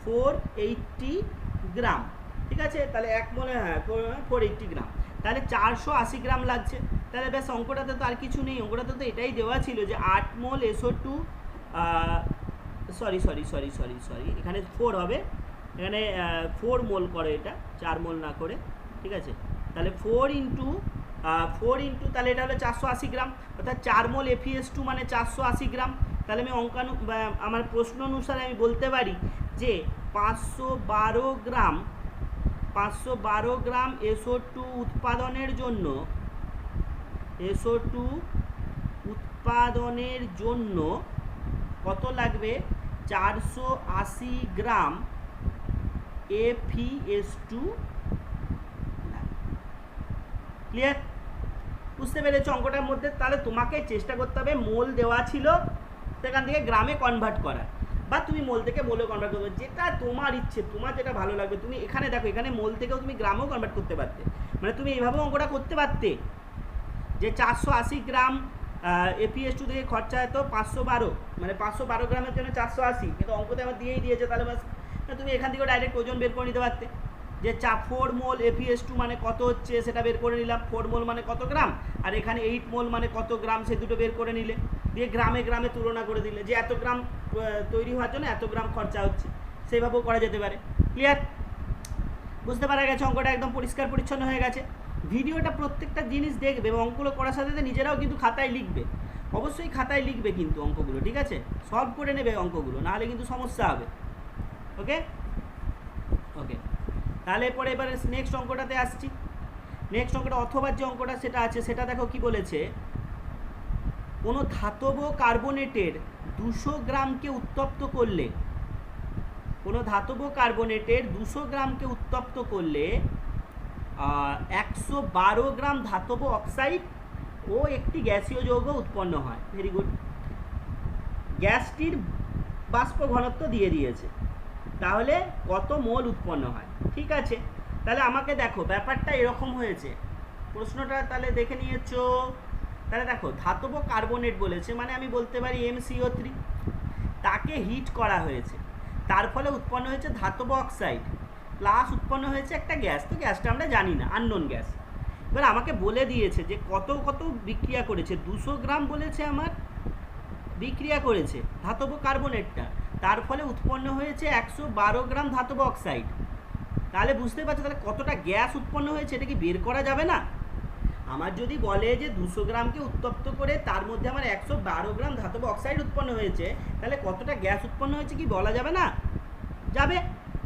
480 গ্রাম, ঠিক আছে? তাহলে 1 মোলে, হ্যাঁ 480 গ্রাম, তাহলে 480 গ্রাম লাগছে। তাহলে ব্যাস, অঙ্কটাতে তো আর কিছু নেই, অঙ্কটাতে তো এটাই দেওয়া ছিল যে 8 মোল SO2, সরি, এখানে 4 হবে, এখানে 4 মোল করে, এটা 4 মোল না করে, ঠিক আছে? তাহলে 4 × তাহলে এটা হলো 480 গ্রাম, অর্থাৎ 4 মোল FeS2 মানে 480 গ্রাম। তাহলে আমি আমার প্রশ্ন অনুসারে আমি বলতে পারি যে 512 গ্রাম SO2 উৎপাদনের জন্য কত লাগবে, 480 গ্রাম FeS2। ক্লিয়ার? বুঝতে পেরেছো অঙ্কটার মধ্যে? তাহলে তোমাকে চেষ্টা করতে হবে, মোল দেওয়া ছিল সেখান থেকে গ্রামে কনভার্ট করার, বা তুমি মোল থেকে মোলে কনভার্ট করবে, যেটা তোমার ইচ্ছে, তোমার যেটা ভালো লাগবে। তুমি এখানে দেখো, এখানে মোল থেকেও তুমি গ্রামেও কনভার্ট করতে পারতে, মানে তুমি এইভাবেও অঙ্কটা করতে পারতে যে 480 গ্রাম FeS2 থেকে খরচা হতো 512, মানে 512 গ্রামের জন্য 480, কিন্তু অঙ্কতে আমার দিয়েই দিয়েছে। তাহলে বাস তুমি এখান থেকে ডাইরেক্ট ওজন বের করে নিতে পারতে, যে 4 মোল FeS2 মানে কত হচ্ছে সেটা বের করে নিলাম, 4 মোল মানে কত গ্রাম, আর এখানে 8 মোল মানে কত গ্রাম, সে দুটো বের করে নিলে, দিয়ে গ্রামে গ্রামে তুলনা করে দিলে যে এত গ্রাম তৈরি হওয়ার জন্য এত গ্রাম খরচা হচ্ছে, সেইভাবেও করা যেতে পারে। ক্লিয়ার? বুঝতে পারা গেছে? অঙ্কটা একদম পরিষ্কার পরিচ্ছন্ন হয়ে গেছে। ভিডিওটা প্রত্যেকটা জিনিস দেখবে এবং অঙ্কগুলো করার সাথে সাথে নিজেরাও কিন্তু খাতায় লিখবে, অবশ্যই খাতায় লিখবে কিন্তু অঙ্কগুলো, ঠিক আছে? সলভ করে নেবে অঙ্কগুলো, নাহলে কিন্তু সমস্যা হবে। ওকে, তাহলে এবারে নেক্সট অঙ্কটাতে আসছি। নেক্সট অঙ্কটা অথবা যে অঙ্কটা সেটা আছে, সেটা দেখো কি বলেছে, কোনো ধাতব কার্বনেটের 200 গ্রামকে উত্তপ্ত করলে, কোনো ধাতব কার্বনেটের 200 গ্রামকে উত্তপ্ত করলে 112 গ্রাম ধাতব অক্সাইড ও একটি গ্যাসীয় যৌগ উৎপন্ন হয়। Very good. গ্যাসটির বাষ্প ঘনত্ব দিয়ে দিয়েছে, তাহলে কত মোল উৎপন্ন হয়। ঠিক আছে, তাহলে আমাকে দেখো ব্যাপারটা এরকম হয়েছে, প্রশ্নটা তাহলে দেখে নিয়েছো। তাহলে দেখো ধাতব কার্বনেট বলেছে, মানে আমি বলতে পারি MCO3, তাকে হিট করা হয়েছে, তার ফলে উৎপন্ন হয়েছে ধাতব অক্সাইড, প্লাস উৎপন্ন হয়েছে একটা গ্যাস। তো গ্যাসটা আমরা জানি না, আননোন গ্যাস। এবার আমাকে বলে দিয়েছে যে কত কত বিক্রিয়া করেছে, 200 গ্রাম বলেছে আমার বিক্রিয়া করেছে ধাতব কার্বনেটটা, তার ফলে উৎপন্ন হয়েছে 112 গ্রাম ধাতব অক্সাইড। তাহলে বুঝতে পারছো তাহলে কতটা গ্যাস উৎপন্ন হয়েছে, এটা কি বের করা যাবে না? আমার যদি বলে যে 200 গ্রামকে উত্তপ্ত করে তার মধ্যে আমার 112 গ্রাম ধাতব অক্সাইড উৎপন্ন হয়েছে, তাহলে কতটা গ্যাস উৎপন্ন হয়েছে কি বলা যাবে না? যাবে,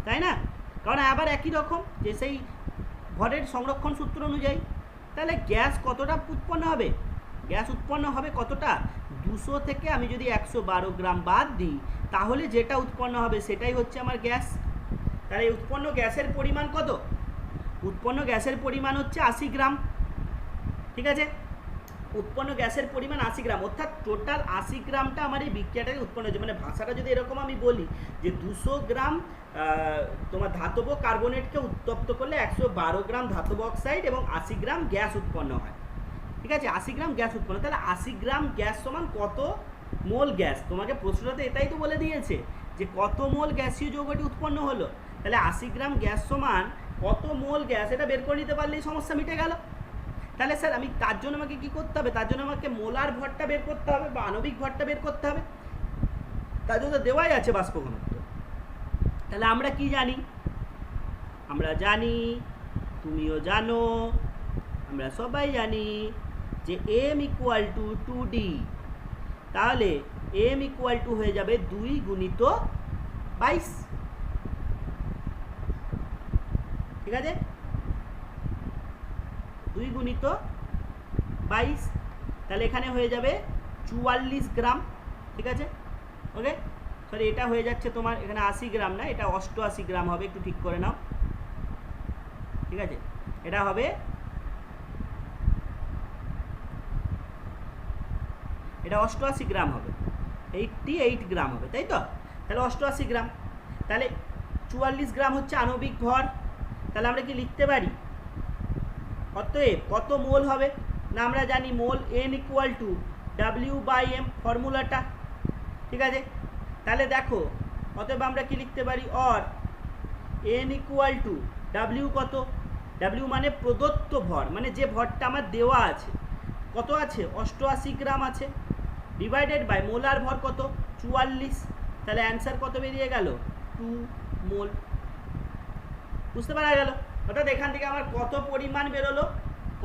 তাই না? কারণ আবার একই রকম যে সেই ভরের সংরক্ষণ সূত্র অনুযায়ী, তাহলে গ্যাস কতটা উৎপন্ন হবে? গ্যাস উৎপন্ন হবে কতটা? 200 থেকে আমি যদি 112 গ্রাম বাদ দিই, তাহলে যেটা উৎপন্ন হবে সেটাই হচ্ছে আমার গ্যাস। তাহলে উৎপন্ন গ্যাসের পরিমাণ কত? উৎপন্ন গ্যাসের পরিমাণ হচ্ছে 80 গ্রাম। ঠিক আছে, উৎপন্ন গ্যাসের পরিমাণ 80 গ্রাম, অর্থাৎ টোটাল 80 গ্রামটা আমার এই বিক্রিয়াটাকে উৎপন্ন হয়েছে। মানে ভাষাটা যদি এরকম আমি বলি যে 200 গ্রাম তোমার ধাতব কার্বনেটকে উত্তপ্ত করলে 112 গ্রাম ধাতব অক্সাইড এবং 80 গ্রাম গ্যাস উৎপন্ন হয়। ঠিক আছে, 80 গ্রাম গ্যাস উৎপন্ন, তাহলে 80 গ্রাম গ্যাস সমান কত মোল গ্যাস? তোমাকে প্রশ্নটাতে এটাই তো বলে দিয়েছে যে কত মোল গ্যাসীয় যৌগটি উৎপন্ন হলো। তাহলে 80 গ্রাম গ্যাস সমান কত মোল গ্যাস, এটা বের করে নিতে পারলেই সমস্যা মিটে গেল। তাহলে স্যার আমি তার জন্য আমাকে কী করতে হবে? তার জন্য আমাকে মোলার ভরটা বের করতে হবে বা আণবিক ভরটা বের করতে হবে। তার জন্য দেওয়াই আছে বাষ্প ঘনত্ব। তাহলে আমরা কি জানি? আমরা জানি, তুমিও জানো, আমরা সবাই জানি যে m ইকুয়াল টু 2d। তাহলে m ইকুয়াল টু হয়ে যাবে 2 গুণিত 22। ঠিক আছে, 2 গুণিত 22, তাহলে এখানে হয়ে যাবে 44 গ্রাম। ঠিক আছে, ওকে, সরি এটা হয়ে যাচ্ছে তোমার এখানে 80 গ্রাম না, এটা 88 গ্রাম হবে, একটু ঠিক করে নাও। ঠিক আছে, এটা হবে এটা 88 গ্রাম হবে, 88 গ্রাম হবে, তাই তো? তাহলে 88 গ্রাম, তাহলে 44 গ্রাম হচ্ছে আণবিক ভর। তাহলে আমরা কি লিখতে পারি? অতএব কত মোল হবে না? আমরা জানি মোল n ইকুয়াল টু W/m ফর্মুলাটা। ঠিক আছে, তাহলে দেখো অতএব আমরা কি লিখতে পারি? Or n equal to W কত? W মানে প্রদত্ত ভর, মানে যে ভরটা আমার দেওয়া আছে, কত আছে? 88 গ্রাম আছে, ডিভাইডেড বাই মোলার ভর কত? 44। তাহলে অ্যান্সার কত বেরিয়ে গেল? 2 মোল। বুঝতে পারা গেল? অর্থাৎ এখান থেকে আমার কত পরিমাণ বেরোলো,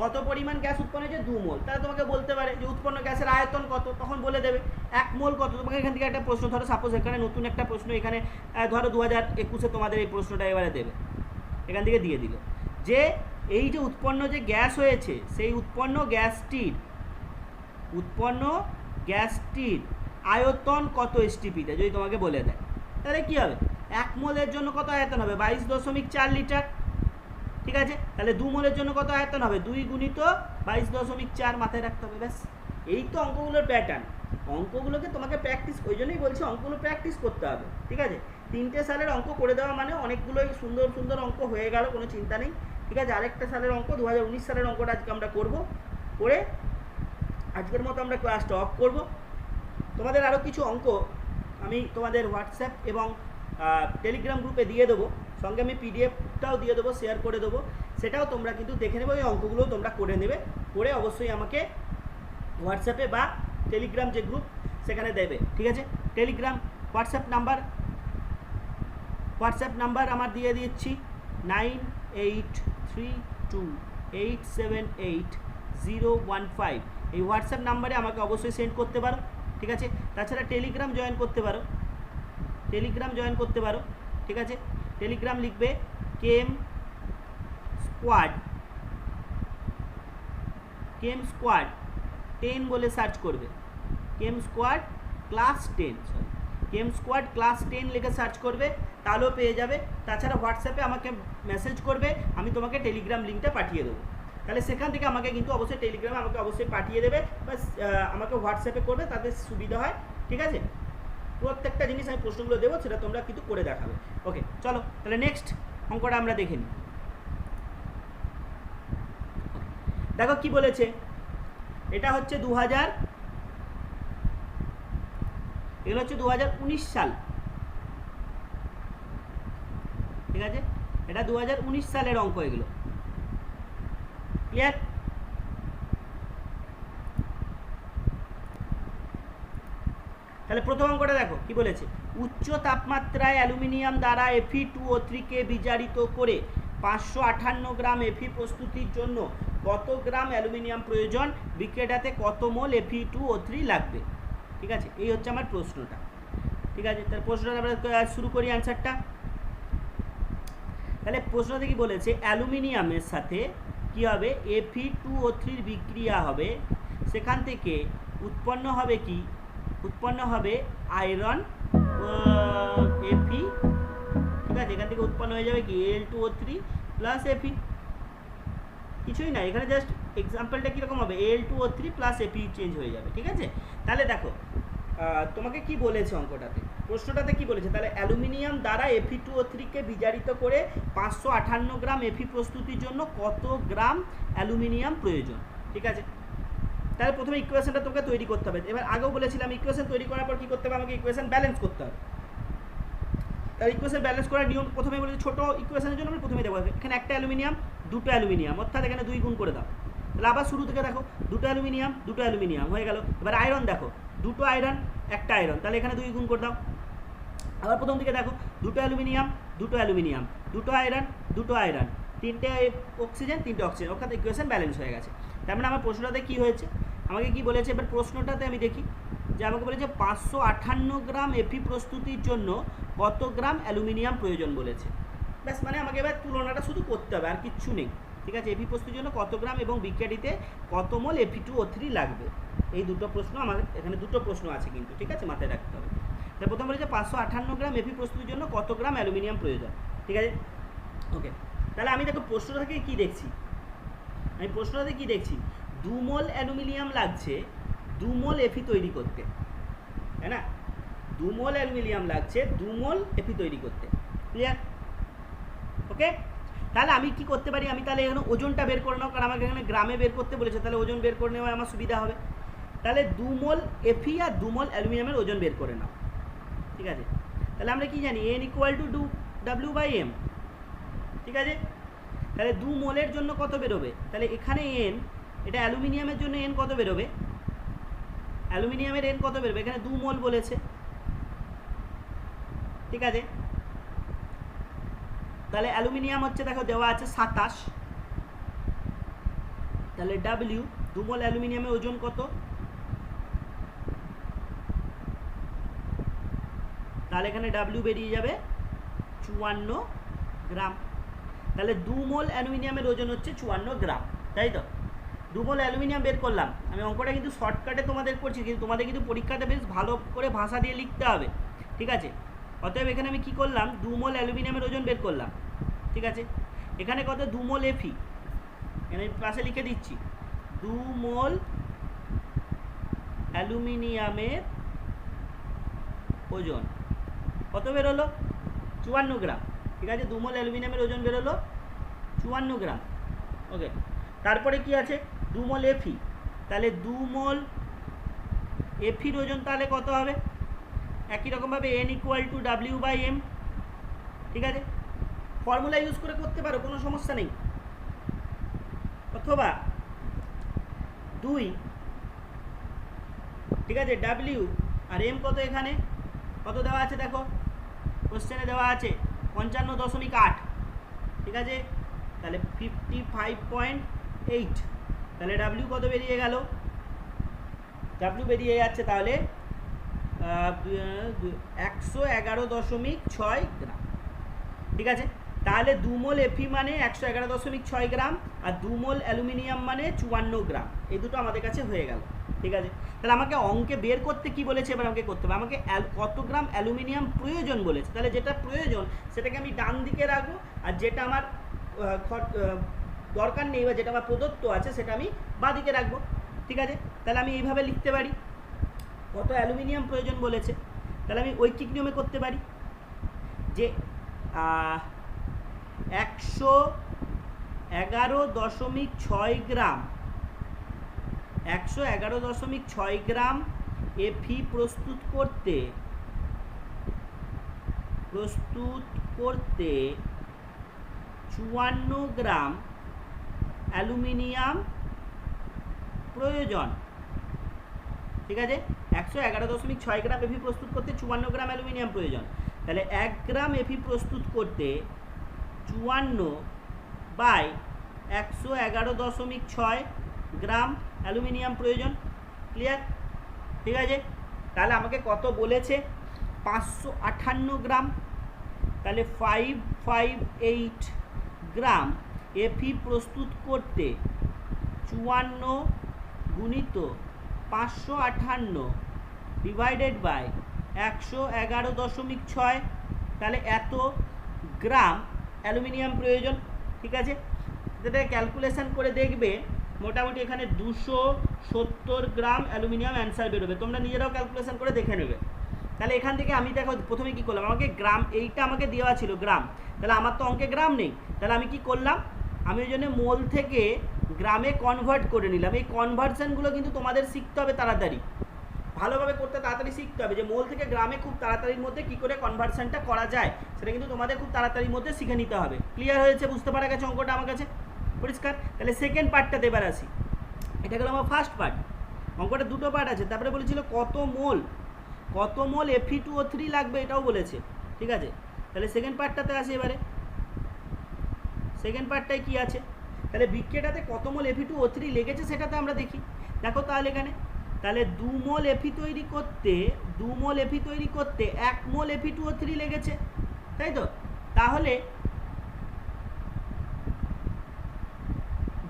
কত পরিমাণ গ্যাস উৎপন্ন হয়েছে? 2 মোল। তাহলে তোমাকে বলতে পারে যে উৎপন্ন গ্যাসের আয়তন কত, তখন বলে দেবে 1 মোল কত। তোমাকে এখান থেকে একটা প্রশ্ন, ধরো সাপোজ এখানে নতুন একটা প্রশ্ন, এখানে ধরো 2021-এ তোমাদের এই প্রশ্নটা এবারে দেবে, এখান থেকে দিয়ে দিল যে এই যে উৎপন্ন যে গ্যাস হয়েছে, সেই উৎপন্ন গ্যাসটির আয়তন কত এসটিপিতে যদি তোমাকে বলে দেয়, তাহলে কী হবে? 1 মোলের জন্য কত আয়তন হবে? 22.4 লিটার। ঠিক আছে, তাহলে 2 মোলের জন্য কত আয়তন হবে? 2 গুণিত 22.4 মাথায় রাখতে হবে। ব্যাস, এই তো অঙ্কগুলোর প্যাটার্ন। অঙ্কগুলোকে তোমাকে প্র্যাকটিস, ওই জন্যই বলছি অঙ্কগুলো প্র্যাকটিস করতে হবে। ঠিক আছে, 3টে সালের অঙ্ক করে দেওয়া মানে অনেকগুলোই সুন্দর সুন্দর অঙ্ক হয়ে গেল, কোনো চিন্তা নেই। ঠিক আছে, আরেকটা সালের অঙ্ক 2019 সালের অঙ্কটা আজকে আমরা করব, করে আজকের মতো আমরা ক্লাসটা অফ করব। তোমাদের আরও কিছু অঙ্ক আমি তোমাদের হোয়াটসঅ্যাপ এবং টেলিগ্রাম গ্রুপে দিয়ে দেবো, সঙ্গে আমি পিডিএফটাও দিয়ে দেবো, শেয়ার করে দেবো, সেটাও তোমরা কিন্তু দেখে নেবে। ওই অঙ্কগুলোও তোমরা করে নেবে, করে অবশ্যই আমাকে হোয়াটসঅ্যাপে বা টেলিগ্রাম যে গ্রুপ সেখানে দেবে। ঠিক আছে, টেলিগ্রাম হোয়াটসঅ্যাপ নাম্বার আমার দিয়ে দিচ্ছি 9832878015। এই হোয়াটসঅ্যাপ নাম্বারে আমাকে অবশ্যই সেন্ড করতে পারো। ঠিক আছে, তাছাড়া টেলিগ্রাম জয়েন করতে পারো, ঠিক আছে, টেলিগ্রাম লিখবে কেম স্কোয়াড 10 বলে সার্চ করবে, কেম স্কোয়াড ক্লাস 10 লিখে সার্চ করবে, তাহলেও পেয়ে যাবে। তাছাড়া হোয়াটসঅ্যাপে আমাকে মেসেজ করবে, আমি তোমাকে টেলিগ্রাম লিঙ্কটা পাঠিয়ে দেবো। তাহলে সেখান থেকে আমাকে কিন্তু অবশ্যই টেলিগ্রামে আমাকে অবশ্যই পাঠিয়ে দেবে, বা আমাকে হোয়াটসঅ্যাপে করবে, তাদের সুবিধা হয়। ঠিক আছে, প্রত্যেকটা জিনিস আমি প্রশ্নগুলো দেবো, সেটা তোমরা কিন্তু করে দেখাবে। ওকে, চলো তাহলে নেক্সট অঙ্কটা আমরা দেখে নিই। দেখো কি বলেছে, এটা হচ্ছে 2019 সাল। ঠিক আছে, এটা 2019 সালের অঙ্ক এগুলো, ক্লিয়ার? তাহলে প্রথম অঙ্কটা দেখো কি বলেছে, উচ্চ তাপমাত্রায় অ্যালুমিনিয়াম দ্বারা Fe2O3 কে বিজারিত করে 558 গ্রাম Fe প্রস্তুতির জন্য কত গ্রাম অ্যালুমিনিয়াম প্রয়োজন, বিক্রিয়াটাতে কত মোল Fe2O3 লাগবে। ঠিক আছে, এই হচ্ছে আমার প্রশ্নটা। ঠিক আছে, তাহলে প্রশ্নটা আমরা শুরু করি অ্যান্সারটা। তাহলে প্রশ্নটা কি বলেছে, অ্যালুমিনিয়ামের সাথে কি হবে, Fe2O3 বিক্রিয়া হবে, সেখান থেকে উৎপন্ন হবে কি, উৎপন্ন হবে আয়রন Fe। ঠিক আছে, এখান থেকে উৎপন্ন হয়ে যাবে কি Al2O3 প্লাস Fe, কিছুই না, এখানে জাস্ট এক্সাম্পলটা কীরকম হবে, Al2O3 প্লাস Fe চেঞ্জ হয়ে যাবে। ঠিক আছে, তাহলে দেখো তোমাকে কি বলেছে অঙ্কটাতে, প্রশ্নটাতে কি বলেছে, তাহলে অ্যালুমিনিয়াম দ্বারা Fe2O3 কে বিজারিত করে 558 গ্রাম Fe প্রস্তুতির জন্য কত গ্রাম অ্যালুমিনিয়াম প্রয়োজন। ঠিক আছে, তাহলে প্রথমে ইকুয়েশনটা তোমাকে তৈরি করতে হবে। এবার আগেও বলেছিলাম ইকুয়েশন তৈরি করার পর কী করতে হবে, আমাকে ইকুয়েশন ব্যালেন্স করতে হবে। তাহলে ইকুয়েশন ব্যালেন্স করার নিয়ম প্রথমে বলেছি, ছোটো ইকুয়েশনের জন্য আমরা প্রথমে দেবো এখানে একটা অ্যালুমিনিয়াম দুটো অ্যালুমিনিয়াম, অর্থাৎ এখানে 2 গুণ করে দাও। তাহলে আবার শুরু থেকে দেখো, দুটো অ্যালুমিনিয়াম হয়ে গেল। এবার আয়রন দেখো, দুটো আয়রন একটা আয়রন, তাহলে এখানে 2 গুণ করে দাও। আবার প্রথম দিকে দেখো, দুটো অ্যালুমিনিয়াম দুটো আয়রন, 3টে অক্সিজেন, অর্থাৎ ইকুয়েশন ব্যালেন্স হয়ে গেছে। তার মানে আমার প্রশ্নটাতে কী হয়েছে, আমাকে কি বলেছে, এবার প্রশ্নটাতে আমি দেখি যে আমাকে বলেছে 558 গ্রাম Fe প্রস্তুতির জন্য কত গ্রাম অ্যালুমিনিয়াম প্রয়োজন বলেছে। ব্যাস, মানে আমাকে এবার তুলনাটা শুধু করতে হবে, আর কিচ্ছু নেই। ঠিক আছে, Fe প্রস্তুতির জন্য কত গ্রাম এবং বিক্রিয়াটিতে কত মোল Fe2O3 লাগবে, এই দুটো প্রশ্ন আমাদের এখানে, দুটো প্রশ্ন আছে কিন্তু। ঠিক আছে, মাথায় রাখতে হবে। তাহলে প্রথম বলেছে 558 গ্রাম Fe প্রস্তুতির জন্য কত গ্রাম অ্যালুমিনিয়াম প্রয়োজন। ঠিক আছে, ওকে। তাহলে আমি দেখো প্রশ্নটা থেকে কী দেখছি, 2 মোল অ্যালুমিনিয়াম লাগছে 2 মোল Fe তৈরি করতে, তাই না? 2 মোল অ্যালুমিনিয়াম লাগছে 2 মোল Fe তৈরি করতে। ক্লিয়ার? ওকে, তাহলে আমি কি করতে পারি, আমি তাহলে এখানে ওজনটা বের করে নাও, কারণ আমাকে এখানে গ্রামে বের করতে বলেছে, তাহলে ওজন বের করে নেওয়া আমার সুবিধা হবে। তাহলে 2 মোল Fe আর 2 মোল অ্যালুমিনিয়ামের ওজন বের করে নাও। ঠিক আছে, তাহলে আমরা কি জানি, N = W/M। ঠিক আছে, তাহলে 2 মোলের জন্য কত বেরোবে, তাহলে এখানে N, এটা অ্যালুমিনিয়ামের জন্য N কত বেরোবে, অ্যালুমিনিয়ামের N কত বেরোবে, এখানে 2 মোল বলেছে। ঠিক আছে, তাহলে অ্যালুমিনিয়াম হচ্ছে দেখো দেওয়া আছে 27, তাহলে W, 2 মোল অ্যালুমিনিয়ামের ওজন কত, তাহলে এখানে W বেরিয়ে যাবে 54 গ্রাম। তাহলে 2 মোল অ্যালুমিনিয়ামের ওজন হচ্ছে 54 গ্রাম, তাই তো? 2 মোল অ্যালুমিনিয়াম বের করলাম, আমি অঙ্কটা কিন্তু শর্টকাটে তোমাদের করছি, কিন্তু তোমাদের কিন্তু পরীক্ষাতে বেশ ভালো করে ভাষা দিয়ে লিখতে হবে। ঠিক আছে, অতএব এখানে আমি কি করলাম, 2 মোল অ্যালুমিনিয়ামের ওজন বের করলাম। ঠিক আছে, এখানে কত, 2 মোল Fe, এখানে পাশে লিখে দিচ্ছি, 2 মোল অ্যালুমিনিয়ামের ওজন কত বেরোলো, 54 গ্রাম। ঠিক আছে, 2 মোল অ্যালুমিনিয়ামের ওজন বেরোলো 54 গ্রাম। ওকে, তারপরে কি আছে, 2 মোল Fe, তাহলে 2 মোল Feর ওজন তাহলে কত হবে, একই রকমভাবে N = W/M। ঠিক আছে, ফর্মুলা ইউজ করে করতে পারো, কোনো সমস্যা নেই, অথবা 2, ঠিক আছে, W আর M কত, এখানে কত দেওয়া আছে দেখো, কোশ্চেনে দেওয়া আছে 55.8। ঠিক আছে, তাহলে 55.8, তাহলে W কত বেরিয়ে গেল, W বেরিয়ে যাচ্ছে তাহলে 111.6 গ্রাম। ঠিক আছে, তাহলে 2 মোল Fe মানে 111.6 গ্রাম, আর 2 মোল অ্যালুমিনিয়াম মানে 54 গ্রাম, এই দুটো আমাদের কাছে হয়ে গেল। ঠিক আছে, তাহলে আমাকে অঙ্কে বের করতে কি বলেছে, এবার আমাকে করতে হবে, আমাকে কত গ্রাম অ্যালুমিনিয়াম প্রয়োজন বলেছে। তাহলে যেটা প্রয়োজন সেটাকে আমি ডান দিকে রাখবো, আর যেটা আমার দরকার নেই বা যেটা আমার প্রদত্ত আছে সেটা আমি বাঁ দিকে রাখবো। ঠিক আছে, তাহলে আমি এইভাবে লিখতে পারি, কত অ্যালুমিনিয়াম প্রয়োজন বলেছে, তাহলে আমি ঐকিক নিয়মে করতে পারি যে 111.6 গ্রাম 111.6 গ্রাম Fe প্রস্তুত করতে 54 গ্রাম অ্যালুমিনিয়াম প্রয়োজন। ঠিক আছে, 111.6 গ্রাম এফি প্রস্তুত করতে 54 গ্রাম অ্যালুমিনিয়াম প্রয়োজন। তাহলে 1 গ্রাম এফি প্রস্তুত করতে 54/111.6 গ্রাম অ্যালুমিনিয়াম প্রয়োজন। ক্লিয়ার? ঠিক আছে, তাহলে আমাকে কত বলেছে? 558 গ্রাম। তাহলে 558 গ্রাম এফি প্রস্তুত করতে 54 গুণিত 558 ডিভাইডেড বাই 111.6, তাহলে এত গ্রাম অ্যালুমিনিয়াম প্রয়োজন। ঠিক আছে, যেটা ক্যালকুলেশন করে দেখবে মোটামুটি এখানে 270 গ্রাম অ্যালুমিনিয়াম অ্যান্সার বেরোবে। তোমরা নিজেরাও ক্যালকুলেশন করে দেখে নেবে। তাহলে এখান থেকে আমি দেখো প্রথমে কি করলাম, আমাকে গ্রাম, এইটা আমাকে দেওয়া ছিল গ্রাম, তাহলে আমার তো অঙ্কে গ্রাম নেই, তাহলে আমি কি করলাম, আমি ওই জন্য মোল থেকে গ্রামে কনভার্ট করে নিলাম। এই কনভার্সনগুলো কিন্তু তোমাদের শিখতে হবে তাড়াতাড়ি, ভালোভাবে করতে তাড়াতাড়ি শিখতে হবে, যে মোল থেকে গ্রামে খুব তাড়াতাড়ির মধ্যে কী করে কনভার্সনটা করা যায় সেটা কিন্তু তোমাদের খুব তাড়াতাড়ির মধ্যে শিখে নিতে হবে। ক্লিয়ার হয়েছে? বুঝতে পারা গেছে অঙ্কটা আমার কাছে? পরিষ্কার? তাহলে সেকেন্ড পার্টটাতে এবার আসি। এটা গেল আমার ফার্স্ট পার্ট। অঙ্কটা দুটো পার্ট আছে। তারপরে বলেছিল কত মোল Fe2O3 লাগবে, এটাও বলেছে। ঠিক আছে, তাহলে সেকেন্ড পার্টটাতে আসি এবারে। সেকেন্ড পার্টটায় কি আছে, তাহলে বিক্রিয়াটাতে কত মোল Fe2O3 লেগেছে সেটাতে আমরা দেখি। দেখো তাহলে এখানে, তাহলে 2 মোল Fe তৈরি করতে 1 মোল Fe2O3 লেগেছে, তাই তো? তাহলে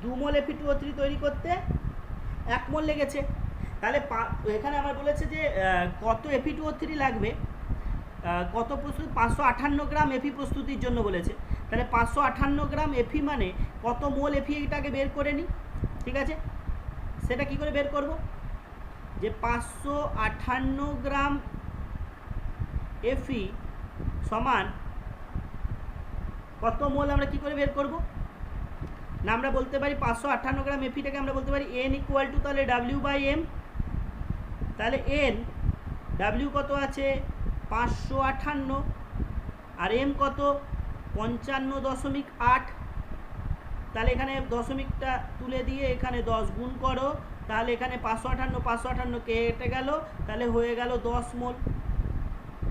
2 মোল Fe2O3 তৈরি করতে 1 মোল লেগেছে। তাহলে এখানে আমার বলেছে যে কত Fe2O3 লাগবে, কত প্রস্তুত, 558 গ্রাম এফি প্রস্তুতির জন্য বলেছে। তাহলে 558 গ্রাম এফি মানে কত মোল এফি, এটাকে বের করে নিই। ঠিক আছে, সেটা কি করে বের করব, যে 558 গ্রাম এফি সমান কত মোল, আমরা কি করে বের করব না, আমরা বলতে পারি 558 গ্রাম এফিটাকে আমরা বলতে পারি n ইকুয়াল টু তাহলে W/m। তাহলে n, W কত আছে 558 আর m কত 55.8। তাহলে এখানে দশমিকটা তুলে দিয়ে এখানে 10 গুণ করো, তাহলে এখানে 558 কেটে গেল, তাহলে হয়ে গেল 10 মোল।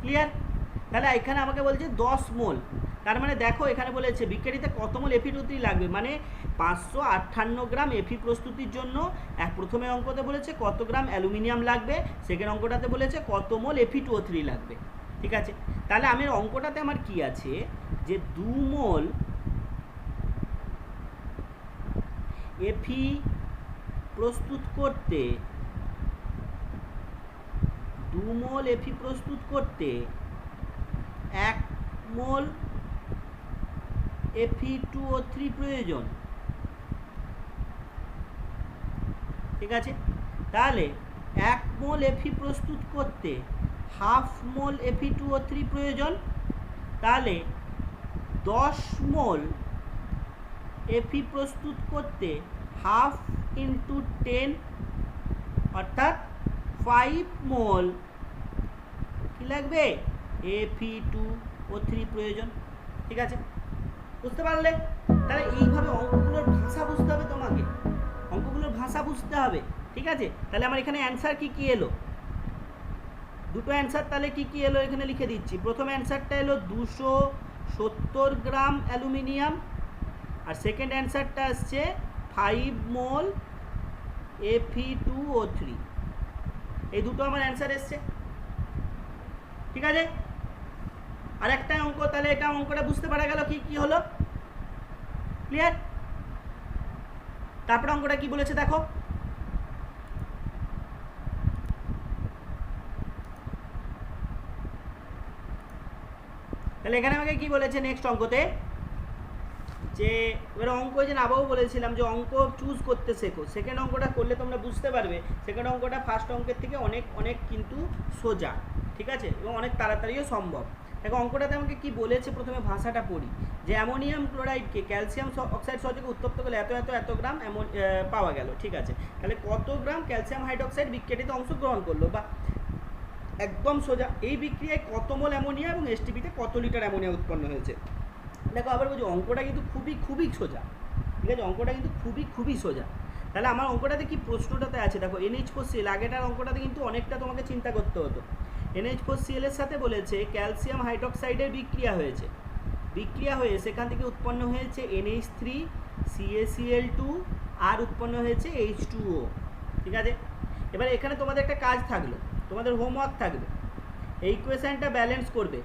ক্লিয়ার? তাহলে এখানে আমাকে বলছে 10 মোল, তার মানে দেখো এখানে বলেছে বিক্রিয়াটিতে কত মোল Fe2O3 লাগবে, মানে 558 গ্রাম এফি প্রস্তুতির জন্য প্রথমে অঙ্কতে বলেছে কত গ্রাম অ্যালুমিনিয়াম লাগবে, সেকেন্ড অঙ্কটাতে বলেছে কত মোল Fe2O3 লাগবে। ঠিক আছে, তাহলে আমি অঙ্কটাতে আমার কি আছে, যে 2 মোল এফি প্রস্তুত করতে 1 মোল Fe2O3 প্রয়োজন। ঠিক আছে, তাহলে 1 মোল এফি প্রস্তুত করতে হাফ মোল Fe2O3 প্রয়োজন। তাহলে 10 মোল এফি প্রস্তুত করতে হাফ ইন্টু 10 অর্থাৎ 5 মোল কি লাগবে Fe2O3 প্রয়োজন। ঠিক আছে, বুঝতে পারলে? তাহলে এইভাবে অঙ্কগুলোর ভাষা বুঝতে হবে তোমাকে, অঙ্কগুলোর ভাষা বুঝতে হবে। ঠিক আছে, তাহলে আমার এখানে অ্যান্সার কি এলো, দুটো অ্যান্সার তাহলে কি এলো এখানে লিখে দিচ্ছি। প্রথম অ্যান্সারটা এলো 270 গ্রাম অ্যালুমিনিয়াম, আর সেকেন্ড অ্যান্সারটা আসছে 5 মোল Fe2O3। এই দুটো আমার অ্যান্সার এসছে। ঠিক আছে, আর একটা অঙ্ক, তাহলে এটা অঙ্কটা বুঝতে পারা গেল কি হলো। ক্লিয়ার? তারপরে অঙ্কটা কি বলেছে দেখো, তাহলে এখানে আমাকে কি বলেছে নেক্সট অঙ্কতে, যে এবার অঙ্ক যে নাবাবু বলেছিলাম যে অঙ্ক চুজ করতে শেখো। সেকেন্ড অঙ্কটা করলে তোমরা বুঝতে পারবে সেকেন্ড অঙ্কটা ফার্স্ট অঙ্কের থেকে অনেক কিন্তু সোজা। ঠিক আছে, এবং অনেক তাড়াতাড়িও সম্ভব। দেখো অঙ্কটাতে আমাকে কি বলেছে, প্রথমে ভাষাটা পড়ি, যে অ্যামোনিয়াম ক্লোরাইডকে ক্যালসিয়াম অক্সাইড সহযোগে উত্তপ্ত করলে এত গ্রাম পাওয়া গেল। ঠিক আছে, তাহলে কত গ্রাম ক্যালসিয়াম হাইড্রোক্সাইড বিক্রিয়াটিতে অংশগ্রহণ করলো, বা একদম সোজা। এই বিক্রিয়ায় কত মোল অ্যামোনিয়া এবং এসটিপিতে কত লিটার অ্যামোনিয়া উৎপন্ন হয়েছে। দেখো আবার বলছি অঙ্কটা কিন্তু খুবই সোজা। ঠিক আছে, অঙ্কটা কিন্তু খুবই সোজা। তাহলে আমার অঙ্কটাতে কি প্রশ্নটাতে আছে দেখো, NH4Cl, আগেটার অঙ্কটাতে কিন্তু অনেকটা তোমাকে চিন্তা করতে হতো। NH4Cl এর সাথে বলেছে ক্যালসিয়াম হাইড্রোক্সাইডের বিক্রিয়া হয়েছে, বিক্রিয়া হয়ে সেখান থেকে উৎপন্ন হয়েছে NH3 CaCl2 আর উৎপন্ন হয়েছে H2O। ঠিক আছে, এবার এখানে তোমাদের একটা কাজ থাকলো, তোমাদের হোমওয়ার্ক থাকবে, এই ইকুয়েশনটা ব্যালেন্স করবে।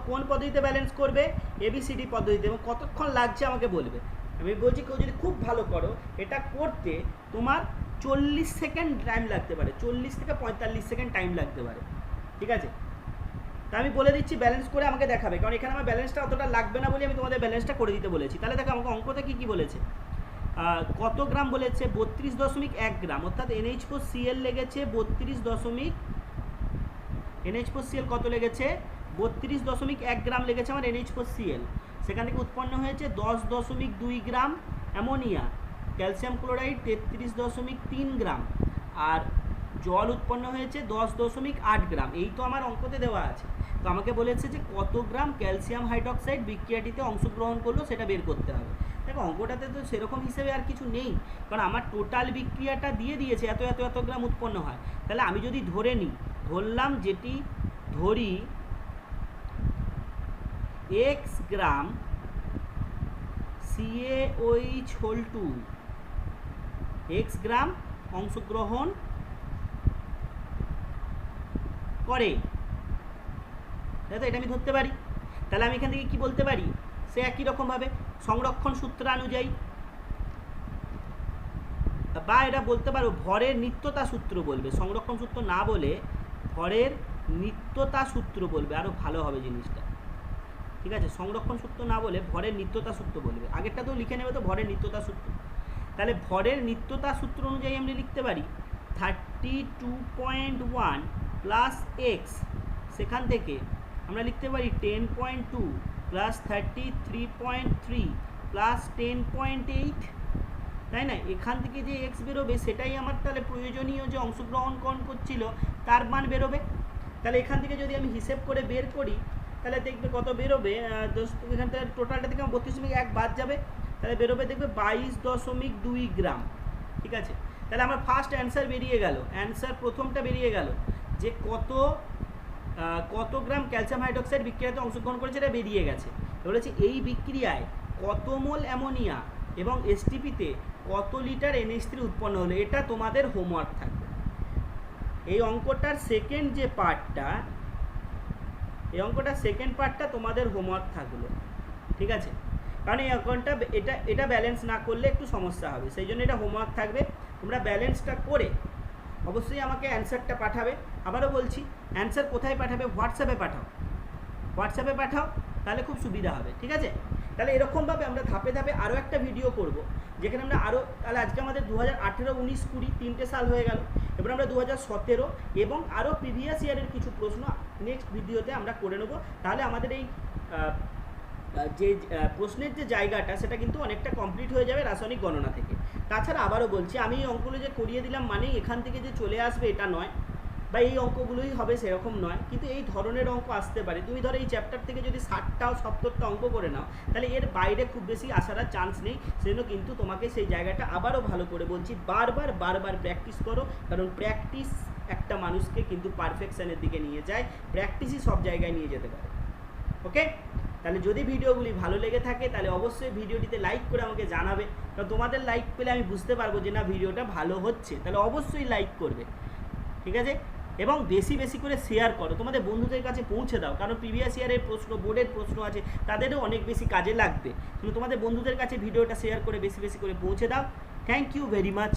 কোন পদ্ধতিতে ব্যালেন্স করবে? ABCD পদ্ধতিতে। এবং কতক্ষণ লাগছে আমাকে বলবে। আমি বলছি কেউ যদি খুব ভালো করো, এটা করতে তোমার 40 সেকেন্ড টাইম লাগতে পারে, 40 থেকে 45 সেকেন্ড টাইম লাগতে পারে। ঠিক আছে, তা আমি বলে দিচ্ছি ব্যালেন্স করে আমাকে দেখাবে, কারণ এখানে আমার ব্যালেন্সটা অতটা লাগবে না বলে আমি তোমাদের ব্যালেন্সটা করে দিতে বলেছি। তাহলে দেখো আমাকে অঙ্কতে কী কী বলেছে, কত গ্রাম বলেছে? 32.1 গ্রাম, অর্থাৎ NH4Cl লেগেছে 32. NH4Cl কত লেগেছে? 32.1 গ্রাম লেগেছে আমার NH4Cl। সেখান থেকে উৎপন্ন হয়েছে 10.2 গ্রাম অ্যামোনিয়া, ক্যালসিয়াম ক্লোরাইড 33.3 গ্রাম, আর জল উৎপন্ন হয়েছে 10.8 গ্রাম। এই তো আমার অঙ্কতে দেওয়া আছে। তো আমাকে বলেছে যে কত গ্রাম ক্যালসিয়াম হাইড্রোক্সাইড বিক্রিয়াটিতে অংশগ্রহণ করলো সেটা বের করতে হবে। দেখো অঙ্কটাতে তো সেরকম হিসেবে আর কিছু নেই, কারণ আমার টোটাল বিক্রিয়াটা দিয়ে দিয়েছে এত এত এত গ্রাম উৎপন্ন হয়। তাহলে আমি যদি ধরে নিই, ধরলাম যেটি ধরি x গ্রাম CaOH2 x গ্রাম অংশগ্রহণ করে, তাই তো এটা আমি ধরতে পারি। তাহলে আমি এখান থেকে কি বলতে পারি? সে একই রকমভাবে সংরক্ষণ সূত্রানুযায়ী, বা এটা বলতে পারো ভরের নিত্যতা সূত্র বলবে, সংরক্ষণ সূত্র না বলে ভরের নিত্যতা সূত্র বলবে, আরও ভালো হবে জিনিসটা। ঠিক আছে, সংরক্ষণ সূত্র না বলে ভরের নিত্যতা সূত্র বলবে। আগেরটা তো লিখে নেবে তো ভরের নিত্যতা সূত্র। তাহলে ভরের নিত্যতা সূত্র অনুযায়ী আমরা লিখতে পারি 32.1 প্লাস এক্স, সেখান থেকে আমরা লিখতে পারি 10.2 প্লাস 33.3 প্লাস 10.8, তাই না? এখান থেকে যে এক্স বেরোবে সেটাই আমার তাহলে প্রয়োজনীয় যে অংশগ্রহণ করছিল তার মান বেরোবে। তাহলে এখান থেকে যদি আমি হিসেব করে বের করি তাহলে দেখবে কত বেরোবে, এখান থেকে টোটালটা থেকে 32.1 বাদ যাবে, তাহলে বেরোবে দেখবে 22.2 গ্রাম। ঠিক আছে, তাহলে আমার ফার্স্ট অ্যান্সার বেরিয়ে গেল, অ্যান্সার প্রথমটা বেরিয়ে গেল যে কত গ্রাম ক্যালসিয়াম হাইড্রোক্সাইড বিক্রিয়াতে অংশগ্রহণ করেছে এটা বেরিয়ে গেছে। বলেছে এই বিক্রিয়ায় কত মোল অ্যামোনিয়া এবং এসটিপিতে কত লিটার NH3 উৎপন্ন হলো, এটা তোমাদের হোমওয়ার্ক থাকবে। এই অঙ্কটার সেকেন্ড যে পার্টটা, এই অঙ্কটার সেকেন্ড পার্টটা তোমাদের হোমওয়ার্ক থাকলো। ঠিক আছে, কারণ এই অঙ্কটা এটা ব্যালেন্স না করলে একটু সমস্যা হবে, সেই জন্য এটা হোমওয়ার্ক থাকবে। তোমরা ব্যালেন্সটা করে অবশ্যই আমাকে অ্যান্সারটা পাঠাবে। আবারও বলছি, অ্যান্সার কোথায় পাঠাবে? হোয়াটসঅ্যাপে পাঠাও, হোয়াটসঅ্যাপে পাঠাও, তাহলে খুব সুবিধা হবে। ঠিক আছে, তাহলে এরকমভাবে আমরা ধাপে ধাপে আরও একটা ভিডিও করব, যেখানে আমরা আরও, তাহলে আজকে আমাদের 2018, 19, 20 তিনটে সাল হয়ে গেল। এবার আমরা 2017 এবং আরও প্রিভিয়াস ইয়ারের কিছু প্রশ্ন নেক্সট ভিডিওতে আমরা করে নেব। তাহলে আমাদের এই যে প্রশ্নের যে জায়গাটা সেটা কিন্তু অনেকটা কমপ্লিট হয়ে যাবে রাসায়নিক গণনা থেকে। তাছাড়া আবারও বলছি, আমি এই অঙ্কগুলো যে করিয়ে দিলাম মানেই এখান থেকে যে চলে আসবে এটা নয়, বা এই অঙ্কগুলোই হবে সেরকম নয়, কিন্তু এই ধরনের অঙ্ক আসতে পারে। তুমি ধরো এই চ্যাপ্টার থেকে যদি 60টা ও 70টা অঙ্ক করে নাও, তাহলে এর বাইরে খুব বেশি আসার আর চান্স নেই। সেজন্য কিন্তু তোমাকে সেই জায়গাটা আবারও ভালো করে বলছি, বারবার প্র্যাকটিস করো, কারণ প্র্যাকটিস একটা মানুষকে কিন্তু পারফেকশনের দিকে নিয়ে যায়, প্র্যাকটিসই সব জায়গায় নিয়ে যেতে পারে। ওকে, তাহলে যদি ভিডিওগুলি ভালো লেগে থাকে তাহলে অবশ্যই ভিডিওটিতে লাইক করে আমাকে জানাবে, কারণ তোমাদের লাইক পেলে আমি বুঝতে পারবো যে না ভিডিওটা ভালো হচ্ছে, তাহলে অবশ্যই লাইক করবে। ঠিক আছে, এবং বেশি বেশি করে শেয়ার করো, তোমাদের বন্ধুদের কাছে পৌঁছে দাও, কারণ প্রিভিয়াস ইয়ারের প্রশ্ন, বোর্ডের প্রশ্ন আছে, তাদেরও অনেক বেশি কাজে লাগবে। কিন্তু তোমাদের বন্ধুদের কাছে ভিডিওটা শেয়ার করে বেশি বেশি করে পৌঁছে দাও। Thank you very much.